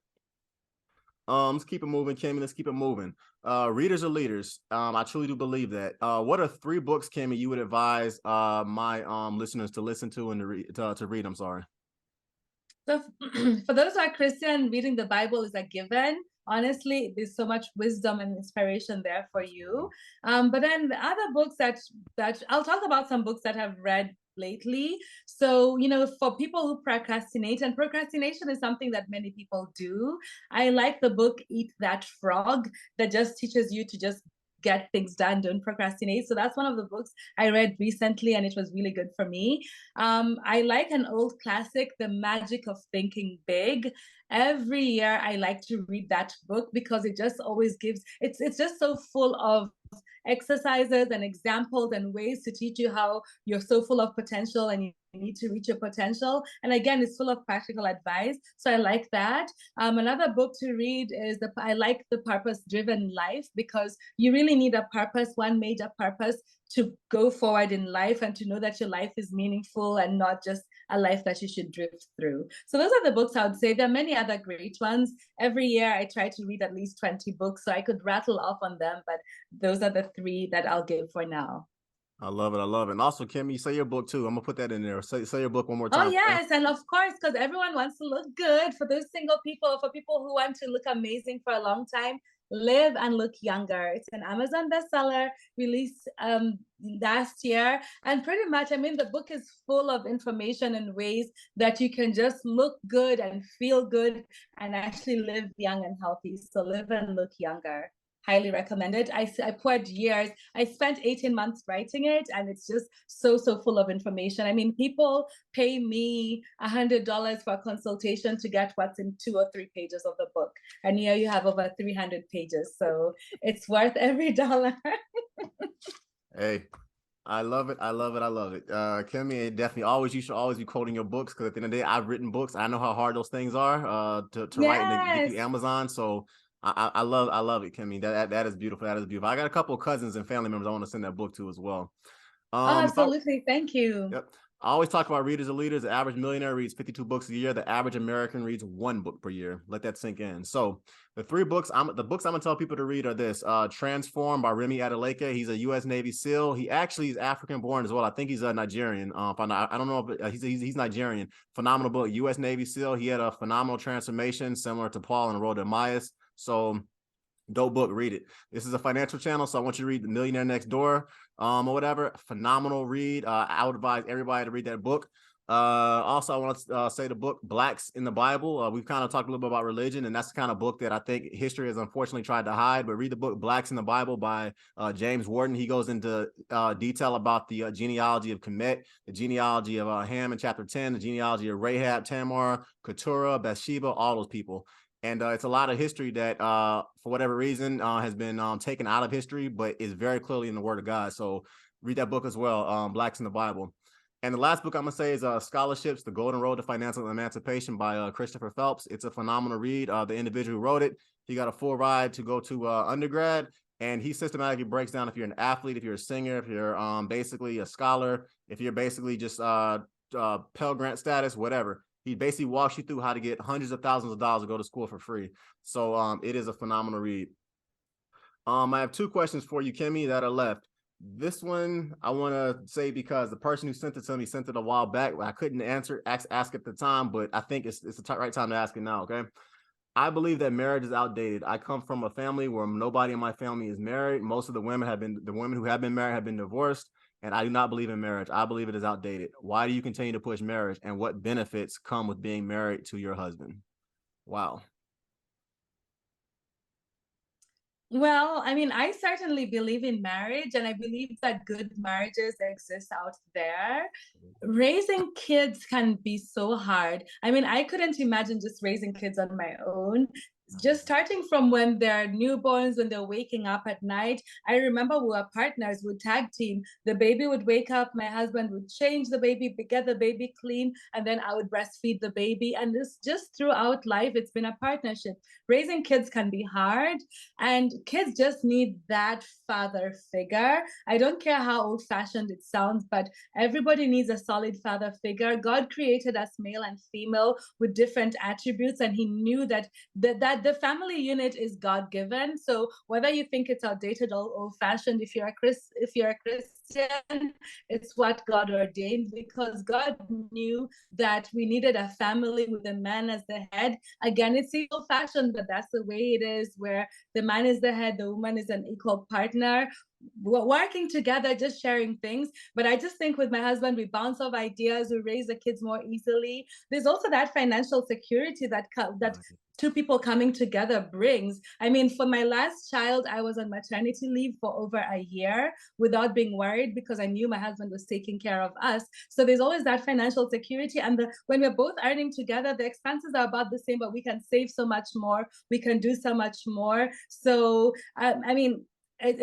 Let's keep it moving, Kimmy. Let's keep it moving. Readers are leaders. I truly do believe that. What are 3 books, Kimmy, you would advise my listeners to listen to and to read? I'm sorry. So for those who are Christian, reading the Bible is a given. Honestly, there's so much wisdom and inspiration there for you. But then the other books that I'll talk about, some books that I've read lately. So, for people who procrastinate, and procrastination is something that many people do. I like the book Eat That Frog, that just teaches you to just get things done, don't procrastinate. So that's one of the books I read recently, and it was really good for me. I like an old classic, The Magic of Thinking Big. Every year I like to read that book because it just always gives, it's just so full of exercises and examples and ways to teach you how you're so full of potential and you need to reach your potential. And again, it's full of practical advice. So I like that. Another book to read is I like The Purpose Driven Life, because you really need a purpose, one major purpose, to go forward in life and to know that your life is meaningful and not just a life that you should drift through. So those are the books I would say. There are many other great ones. Every year I try to read at least 20 books, so I could rattle off on them, but those are the 3 that I'll give for now. I love it. I love it. And also, Kimmy, say your book too. I'm gonna put that in there. Say your book one more Oh, time. yes. And of course, because everyone wants to look good, for those single people, for people who want to look amazing for a long time, Live and Look Younger. It's an Amazon bestseller, released last year. And pretty much, the book is full of information and ways that you can just look good and feel good and actually live young and healthy. So Live and Look Younger. Highly recommended. I poured years. I spent 18 months writing it, and it's just so full of information. People pay me $100 for a consultation to get what's in 2 or 3 pages of the book, and here you have over 300 pages. So it's worth every dollar. Hey, I love it. I love it. I love it. Kimmy, definitely you should always be quoting your books, because at the end of the day, I've written books. I know how hard those things are to write and to get through Amazon. So I love it, Kimmy. That is beautiful. That is beautiful. I got a couple of cousins and family members I want to send that book to as well. Oh, absolutely. Thank you. Yep. I always talk about readers are leaders. The average millionaire reads 52 books a year. The average American reads 1 book per year. Let that sink in. So the books I'm gonna tell people to read are this: Transform by Remy Adeleke. He's a U.S. Navy SEAL. He actually is African born as well. I think he's a Nigerian. I don't know if he's Nigerian. Phenomenal book. U.S. Navy SEAL. He had a phenomenal transformation, similar to Paul and the Road to Emmaus. So dope book, read it. This is a financial channel, so I want you to read The Millionaire Next Door, or whatever. Phenomenal read. I would advise everybody to read that book. Also, I want to say the book Blacks in the Bible. We've kind of talked a little bit about religion, and that's the kind of book that I think history has unfortunately tried to hide. But read the book Blacks in the Bible by James Warden. He goes into detail about the genealogy of Kemet, the genealogy of Ham in chapter 10, the genealogy of Rahab, Tamar, Keturah, Bathsheba, all those people. And it's a lot of history that, for whatever reason, has been taken out of history, but is very clearly in the Word of God. So read that book as well, Blacks in the Bible. And the last book I'm going to say is Scholarships, The Golden Road to Financial Emancipation by Christopher Phelps. It's a phenomenal read. The individual who wrote it, he got a full ride to go to undergrad, and he systematically breaks down if you're an athlete, if you're a singer, if you're basically a scholar, if you're basically just Pell Grant status, whatever. He basically walks you through how to get hundreds of thousands of dollars to go to school for free. So it is a phenomenal read. I have 2 questions for you, Kimmy, that are left. This one I want to say because the person who sent it to me sent it a while back. I couldn't ask at the time, but I think it's the right time to ask it now. Okay. I believe that marriage is outdated. I come from a family where nobody in my family is married. Most of the women who have been married have been divorced. And I do not believe in marriage. I believe it is outdated. Why do you continue to push marriage? And what benefits come with being married to your husband? Wow. Well, I mean, I certainly believe in marriage, and I believe that good marriages exist out there. Raising kids can be so hard. I mean, I couldn't imagine just raising kids on my own. Just starting from when they're newborns, when they're waking up at night. I remember we were partners, would tag team. The baby would wake up, my husband would change the baby, get the baby clean, and then I would breastfeed the baby. And this just throughout life, it's been a partnership. Raising kids can be hard, and kids just need that father figure. I don't care how old-fashioned it sounds, but everybody needs a solid father figure. God created us male and female with different attributes, and he knew that the family unit is God-given. So whether you think it's outdated or old-fashioned, if you're a Christian, it's what God ordained, because God knew that we needed a family with a man as the head. Again, it's old-fashioned, but that's the way it is, where the man is the head, the woman is an equal partner, working together, just sharing things. But I just think with my husband, we bounce off ideas, we raise the kids more easily. There's also that financial security that 2 people coming together brings. I mean, for my last child, I was on maternity leave for over a year without being worried, because I knew my husband was taking care of us. So there's always that financial security. And when we're both earning together, the expenses are about the same, but we can save so much more. We can do so much more. So, I mean,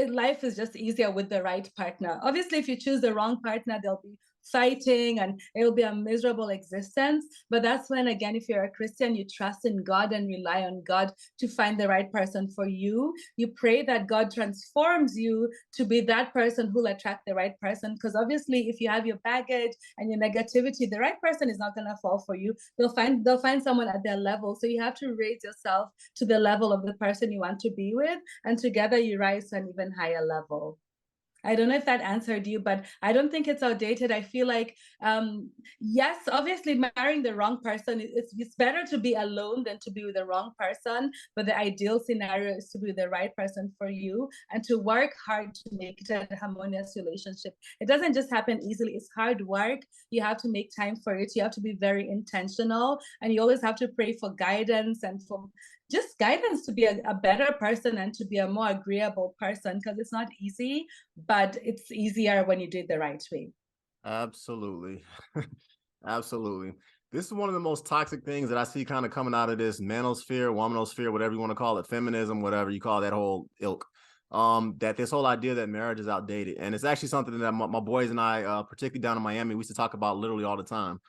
life is just easier with the right partner. Obviously, if you choose the wrong partner, there'll be fighting and it'll be a miserable existence. But that's when, again, if you're a Christian, you trust in God and rely on God to find the right person for you. You pray that God transforms you to be that person who'll attract the right person. Because obviously, if you have your baggage and your negativity, the right person is not going to fall for you. They'll find someone at their level. So you have to raise yourself to the level of the person you want to be with, and together you rise to an even higher level. I don't know if that answered you, but I don't think it's outdated. I feel like, yes, obviously marrying the wrong person, it's better to be alone than to be with the wrong person. But the ideal scenario is to be the right person for you and to work hard to make it a harmonious relationship. It doesn't just happen easily. It's hard work. You have to make time for it. You have to be very intentional, and you always have to pray for guidance and for just guidance to be a better person and to be a more agreeable person, because it's not easy, but it's easier when you do it the right way. Absolutely. Absolutely. This is one of the most toxic things that I see kind of coming out of this manosphere, womanosphere, whatever you want to call it, feminism, whatever you call that whole ilk. That this whole idea that marriage is outdated. And it's actually something that my boys and I, particularly down in Miami, we used to talk about literally all the time.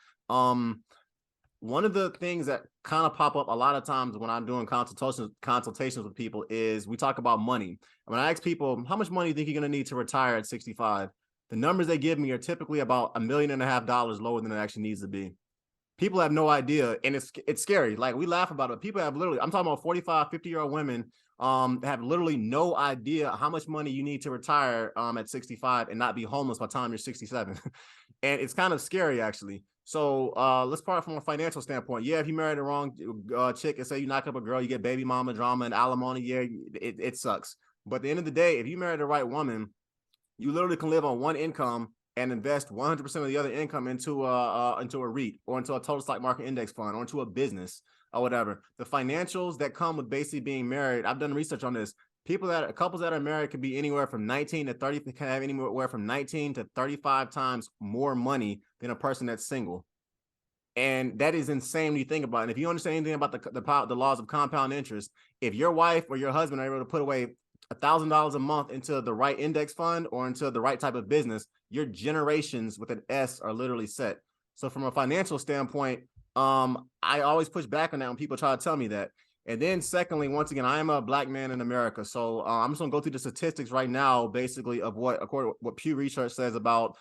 One of the things that kind of pop up a lot of times when I'm doing consultations with people is we talk about money. When I ask people, how much money do you think you're going to need to retire at 65? the numbers they give me are typically about $1.5 million lower than it actually needs to be. People have no idea, and it's scary. Like, we laugh about it. People have literally, I'm talking about 45, 50-year-old women have literally no idea how much money you need to retire at 65 and not be homeless by the time you're 67. And it's kind of scary, actually. So let's start from a financial standpoint. Yeah, if you marry the wrong chick and say you knock up a girl, you get baby mama drama and alimony. Yeah, it sucks. But at the end of the day, if you marry the right woman, you literally can live on one income and invest 100% of the other income into a REIT or into a total stock market index fund or into a business or whatever. The financials that come with basically being married, I've done research on this. Couples that are married could be anywhere from 19 to 30, can have anywhere from 19 to 35 times more money than a person that's single. And that is insane when you think about it. And if you understand anything about the laws of compound interest, if your wife or your husband are able to put away $1,000 a month into the right index fund or into the right type of business, your generations with an S are literally set. So from a financial standpoint, I always push back on that when people try to tell me that. And then secondly, once again, I am a Black man in America. So I'm just gonna go through the statistics right now, basically, of according to what Pew Research says about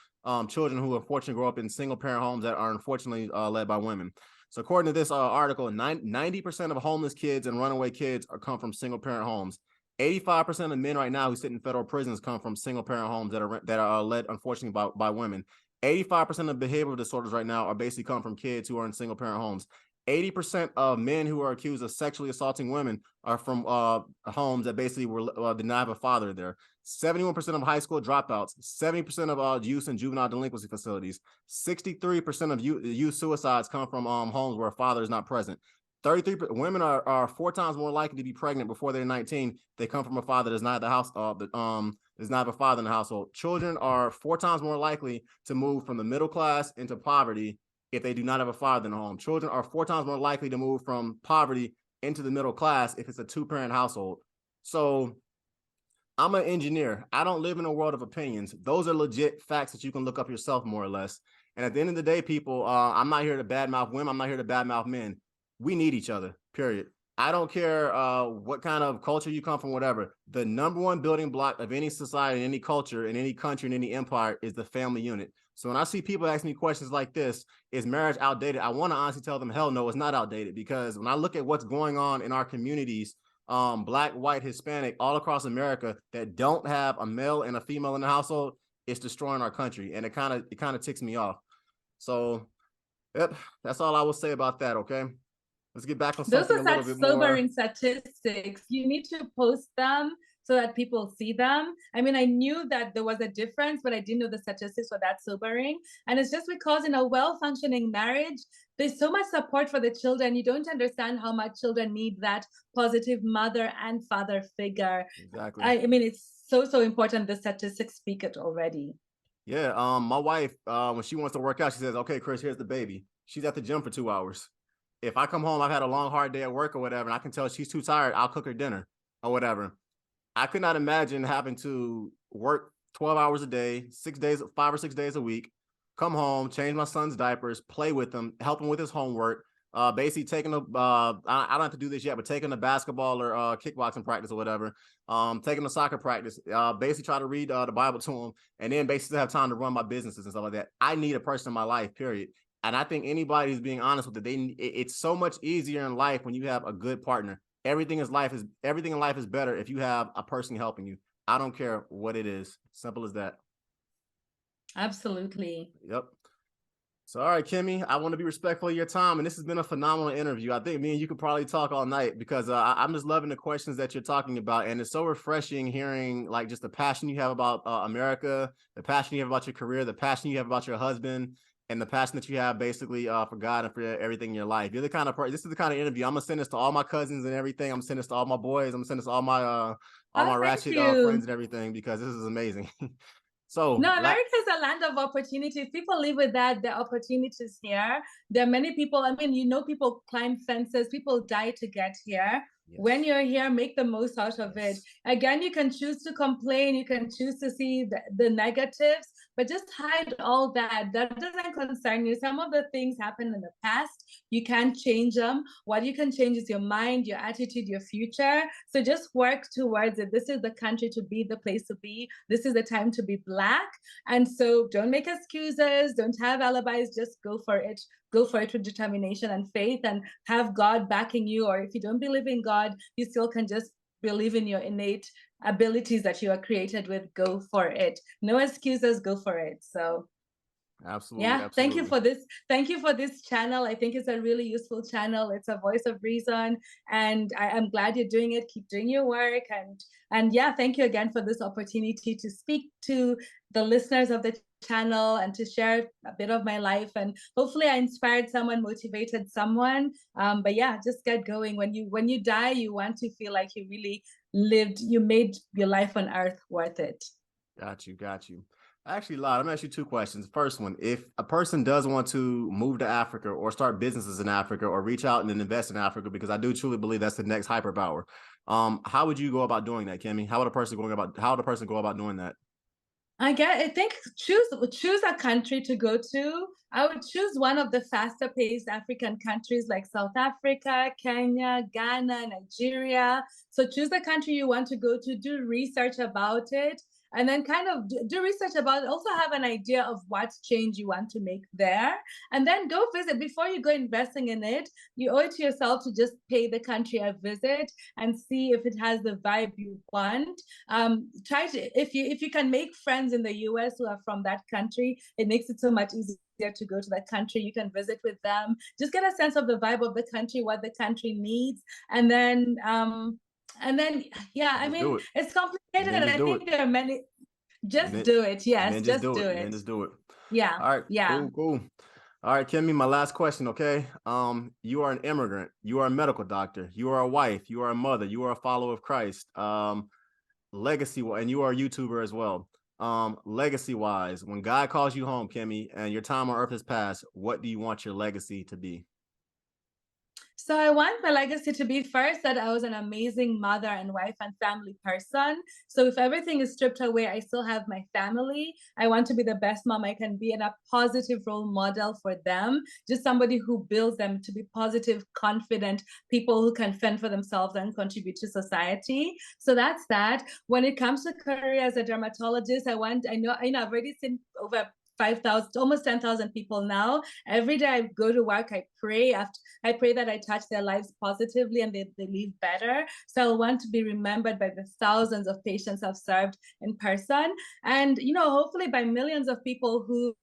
children who unfortunately grow up in single parent homes that are unfortunately led by women. So according to this article, 90% of homeless kids and runaway kids come from single parent homes. 85% of men right now who sit in federal prisons come from single parent homes that are led, unfortunately, by women. 85% of behavioral disorders right now are basically come from kids who are in single parent homes. 80% of men who are accused of sexually assaulting women are from homes that basically did not have a father there. 71% of high school dropouts, 70% of youth and juvenile delinquency facilities, 63% of youth suicides come from homes where a father is not present. 33 women are 4 times more likely to be pregnant before they're 19. They come from a father that's not at the house. Does not have a father in the household. Children are 4 times more likely to move from the middle class into poverty if they do not have a father in the home. Children are 4 times more likely to move from poverty into the middle class if it's a 2-parent household. So I'm an engineer. I don't live in a world of opinions. Those are legit facts that you can look up yourself, more or less. And at the end of the day, people, I'm not here to badmouth women. I'm not here to badmouth men. We need each other, period. I don't care what kind of culture you come from, whatever. The number one building block of any society, any culture, in any country, in any empire is the family unit. So when I see people ask me questions like this, is marriage outdated? I want to honestly tell them, hell no, it's not outdated. Because when I look at what's going on in our communities, Black, white, Hispanic, all across America, that don't have a male and a female in the household, it's destroying our country. And it kind of ticks me off. So, yep, that's all I will say about that, okay? Let's get back on Those something are a little such bit more. sobering statistics. You need to post them so that people see them. I mean, I knew that there was a difference, but I didn't know the statistics were that sobering. And it's just because in a well-functioning marriage, there's so much support for the children. You don't understand how much children need that positive mother and father figure. Exactly. I mean, it's so important. The statistics speak it already. Yeah. My wife, when she wants to work out, she says, "Okay, Chris, here's the baby." She's at the gym for 2 hours. If I come home, I've had a long, hard day at work or whatever, and I can tell she's too tired, I'll cook her dinner or whatever. I could not imagine having to work 12 hours a day, 6 days, 5 or 6 days a week, come home, change my son's diapers, play with him, help him with his homework, basically taking I don't have to do this yet, but taking a basketball or kickboxing practice or whatever, taking a soccer practice, basically try to read the Bible to him, and then basically have time to run my businesses and stuff like that. I need a person in my life, period. And I think anybody who's being honest with it, it's so much easier in life when you have a good partner. Everything in life is better if you have a person helping you. I don't care what it is. Simple as that. Absolutely. Yep. So, all right, Kimmy, I want to be respectful of your time, and this has been a phenomenal interview. I think me and you could probably talk all night because I'm just loving the questions that you're talking about, and it's so refreshing hearing like just the passion you have about America, the passion you have about your career, the passion you have about your husband, and the passion that you have basically for God and for everything in your life. You're the kind of person. This is the kind of interview I'm gonna send this to all my cousins and everything. I'm gonna send this to all my boys. I'm gonna send this to all my ratchet friends and everything because this is amazing. So no, America is a land of opportunities. People live with that. There are opportunities here. There are many people. I mean, people climb fences. People die to get here. Yes. When you're here, make the most out of it. Again, you can choose to complain. You can choose to see the negatives, but just hide all that. That doesn't concern you. Some of the things happened in the past. You can't change them. What you can change is your mind, your attitude, your future. So just work towards it. This is the country to be, the place to be. This is the time to be Black. And so don't make excuses. Don't have alibis. Just go for it. Go for it with determination and faith, and have God backing you. Or if you don't believe in God, you still can just believe in your innate abilities that you are created with. Go for it. No excuses. Go for it. So Absolutely, yeah, thank you absolutely. for this. Thank you for this channel. I think it's a really useful channel. It's a voice of reason, and I'm glad you're doing it. Keep doing your work, and yeah, thank you again for this opportunity to speak to the listeners of the channel and to share a bit of my life. And hopefully, I inspired someone, motivated someone. But yeah, just get going. When you die, you want to feel like you really lived. You made your life on Earth worth it. Got you, got you. I actually lied. I'm gonna ask you two questions. First one, if a person does want to move to Africa or start businesses in Africa or reach out and invest in Africa, because I do truly believe that's the next hyperpower. How would you go about doing that, Kimmy? How would a person go about doing that? I think choose a country to go to. I would choose one of the faster paced African countries like South Africa, Kenya, Ghana, Nigeria. So choose the country you want to go to, do research about it, and then kind of do research about it. Also have an idea of what change you want to make there, and then go visit. Before you go investing in it, you owe it to yourself to just pay the country a visit and see if it has the vibe you want. Try to, if you can make friends in the US who are from that country, it makes it so much easier to go to that country. You can visit with them, just get a sense of the vibe of the country, what the country needs, and then yeah, I Just mean, do it. it's And then complicated. just I do it. think there are many. And Just then do it. and Yes, then just just do do it. And then it. just do it. Yeah, All right, yeah. cool, cool. All right, Kimmy, my last question, okay? You are an immigrant, you are a medical doctor, you are a wife, you are a mother, you are a follower of Christ. Legacy, and you are a YouTuber as well. Legacy wise, when God calls you home, Kimmy, and your time on earth has passed, what do you want your legacy to be? So I want my legacy to be first that I was an amazing mother and wife and family person. So if everything is stripped away, I still have my family. I want to be the best mom I can be and a positive role model for them. Just somebody who builds them to be positive, confident people who can fend for themselves and contribute to society. So that's that. When it comes to career as a dermatologist, I know I've already seen over 5,000, almost 10,000 people now. Every day I go to work, I pray that I touch their lives positively and they live better. So I want to be remembered by the thousands of patients I've served in person. And, hopefully by millions of people who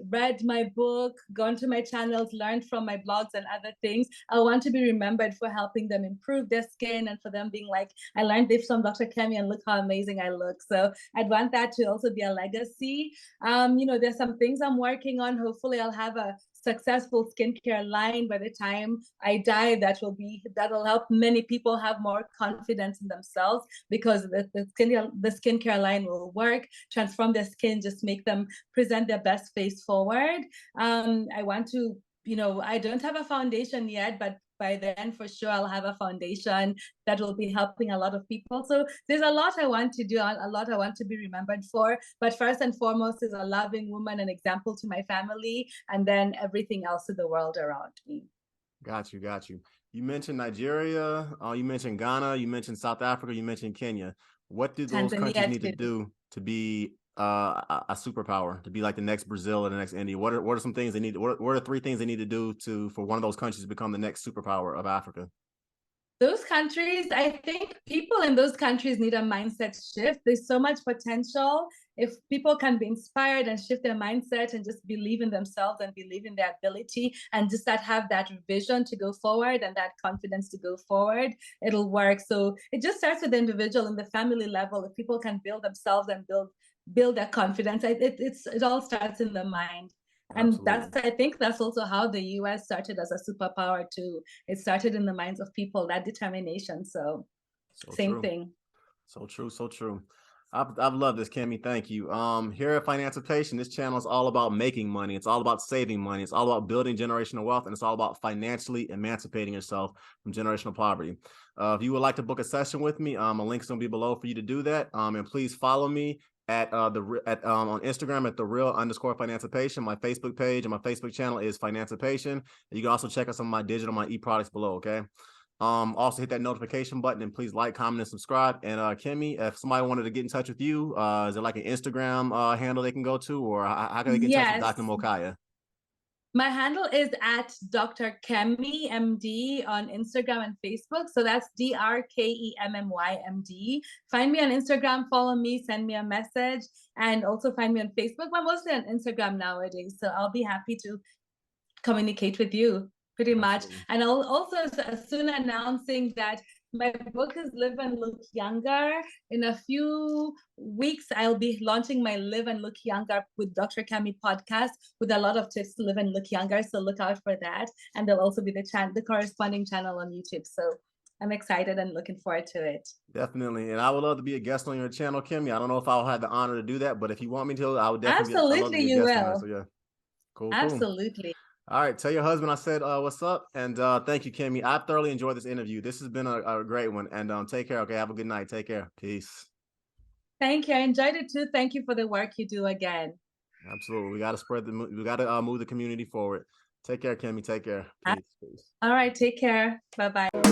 read my book, gone to my channels, learned from my blogs and other things. I want to be remembered for helping them improve their skin and for them being like, I learned this from Dr. Kemi and look how amazing I look. So I'd want that to also be a legacy. There's some things I'm working on. Hopefully I'll have a successful skincare line by the time I die that'll help many people have more confidence in themselves, because the skincare line will work, transform their skin, just make them present their best face forward. I want to, I don't have a foundation yet, but by then for sure I'll have a foundation that will be helping a lot of people. So there's a lot I want to do, a lot I want to be remembered for. But first and foremost is a loving woman, an example to my family, and then everything else to the world around me. Got you, got you. You mentioned Nigeria, you mentioned Ghana, you mentioned South Africa, you mentioned Kenya. What do those countries Tanzania need to too. do to be a superpower, to be like the next Brazil or the next India? What are some things they need? What are three things they need to do for one of those countries to become the next superpower of Africa? Those countries, I think people in those countries need a mindset shift. There's so much potential. If people can be inspired and shift their mindset and just believe in themselves and believe in their ability and just have that vision to go forward and that confidence to go forward, it'll work. So it just starts with the individual and the family level. If people can build themselves and build their confidence, it all starts in the mind. And Absolutely. I think that's also how the US started as a superpower too. It started in the minds of people, that determination. So So same true. thing. So true, so true. I've loved this, Kimmy. Thank you. Here at Financipation, this channel is all about making money. It's all about saving money. It's all about building generational wealth, and it's all about financially emancipating yourself from generational poverty. If you would like to book a session with me, a link is going to be below for you to do that. And please follow me at on Instagram at @the_real_financipation. My Facebook page and my Facebook channel is Financipation. And you can also check out some of my digital, my e-products below. Okay. Also hit that notification button and please like, comment, and subscribe. And Kimmy, if somebody wanted to get in touch with you, is it like an Instagram handle they can go to, or how can they get in touch with Yes. Dr. Mokaya? My handle is at Dr. Kemmy MD on Instagram and Facebook. So that's DrKemmymD. Find me on Instagram, follow me, send me a message, and also find me on Facebook. I'm mostly on Instagram nowadays. So I'll be happy to communicate with you pretty much. And I'll also soon announcing that my book is Live and Look Younger. In a few weeks, I'll be launching my Live and Look Younger with Dr. Kami podcast with a lot of tips to live and look younger. So look out for that. And there'll also be the corresponding channel on YouTube. So I'm excited and looking forward to it. Definitely. And I would love to be a guest on your channel, Kimmy. I don't know if I'll have the honor to do that, but if you want me to, I would definitely Absolutely, I'd love to be a guest on there. So yeah. Cool. Absolutely. All right. Tell your husband I said what's up. And thank you, Kimmy. I thoroughly enjoyed this interview. This has been a great one. And take care. Okay. Have a good night. Take care. Peace. Thank you. I enjoyed it too. Thank you for the work you do again. Absolutely. We got to move the community forward. Take care, Kimmy. Take care. Peace. All right. Take care. Bye-bye.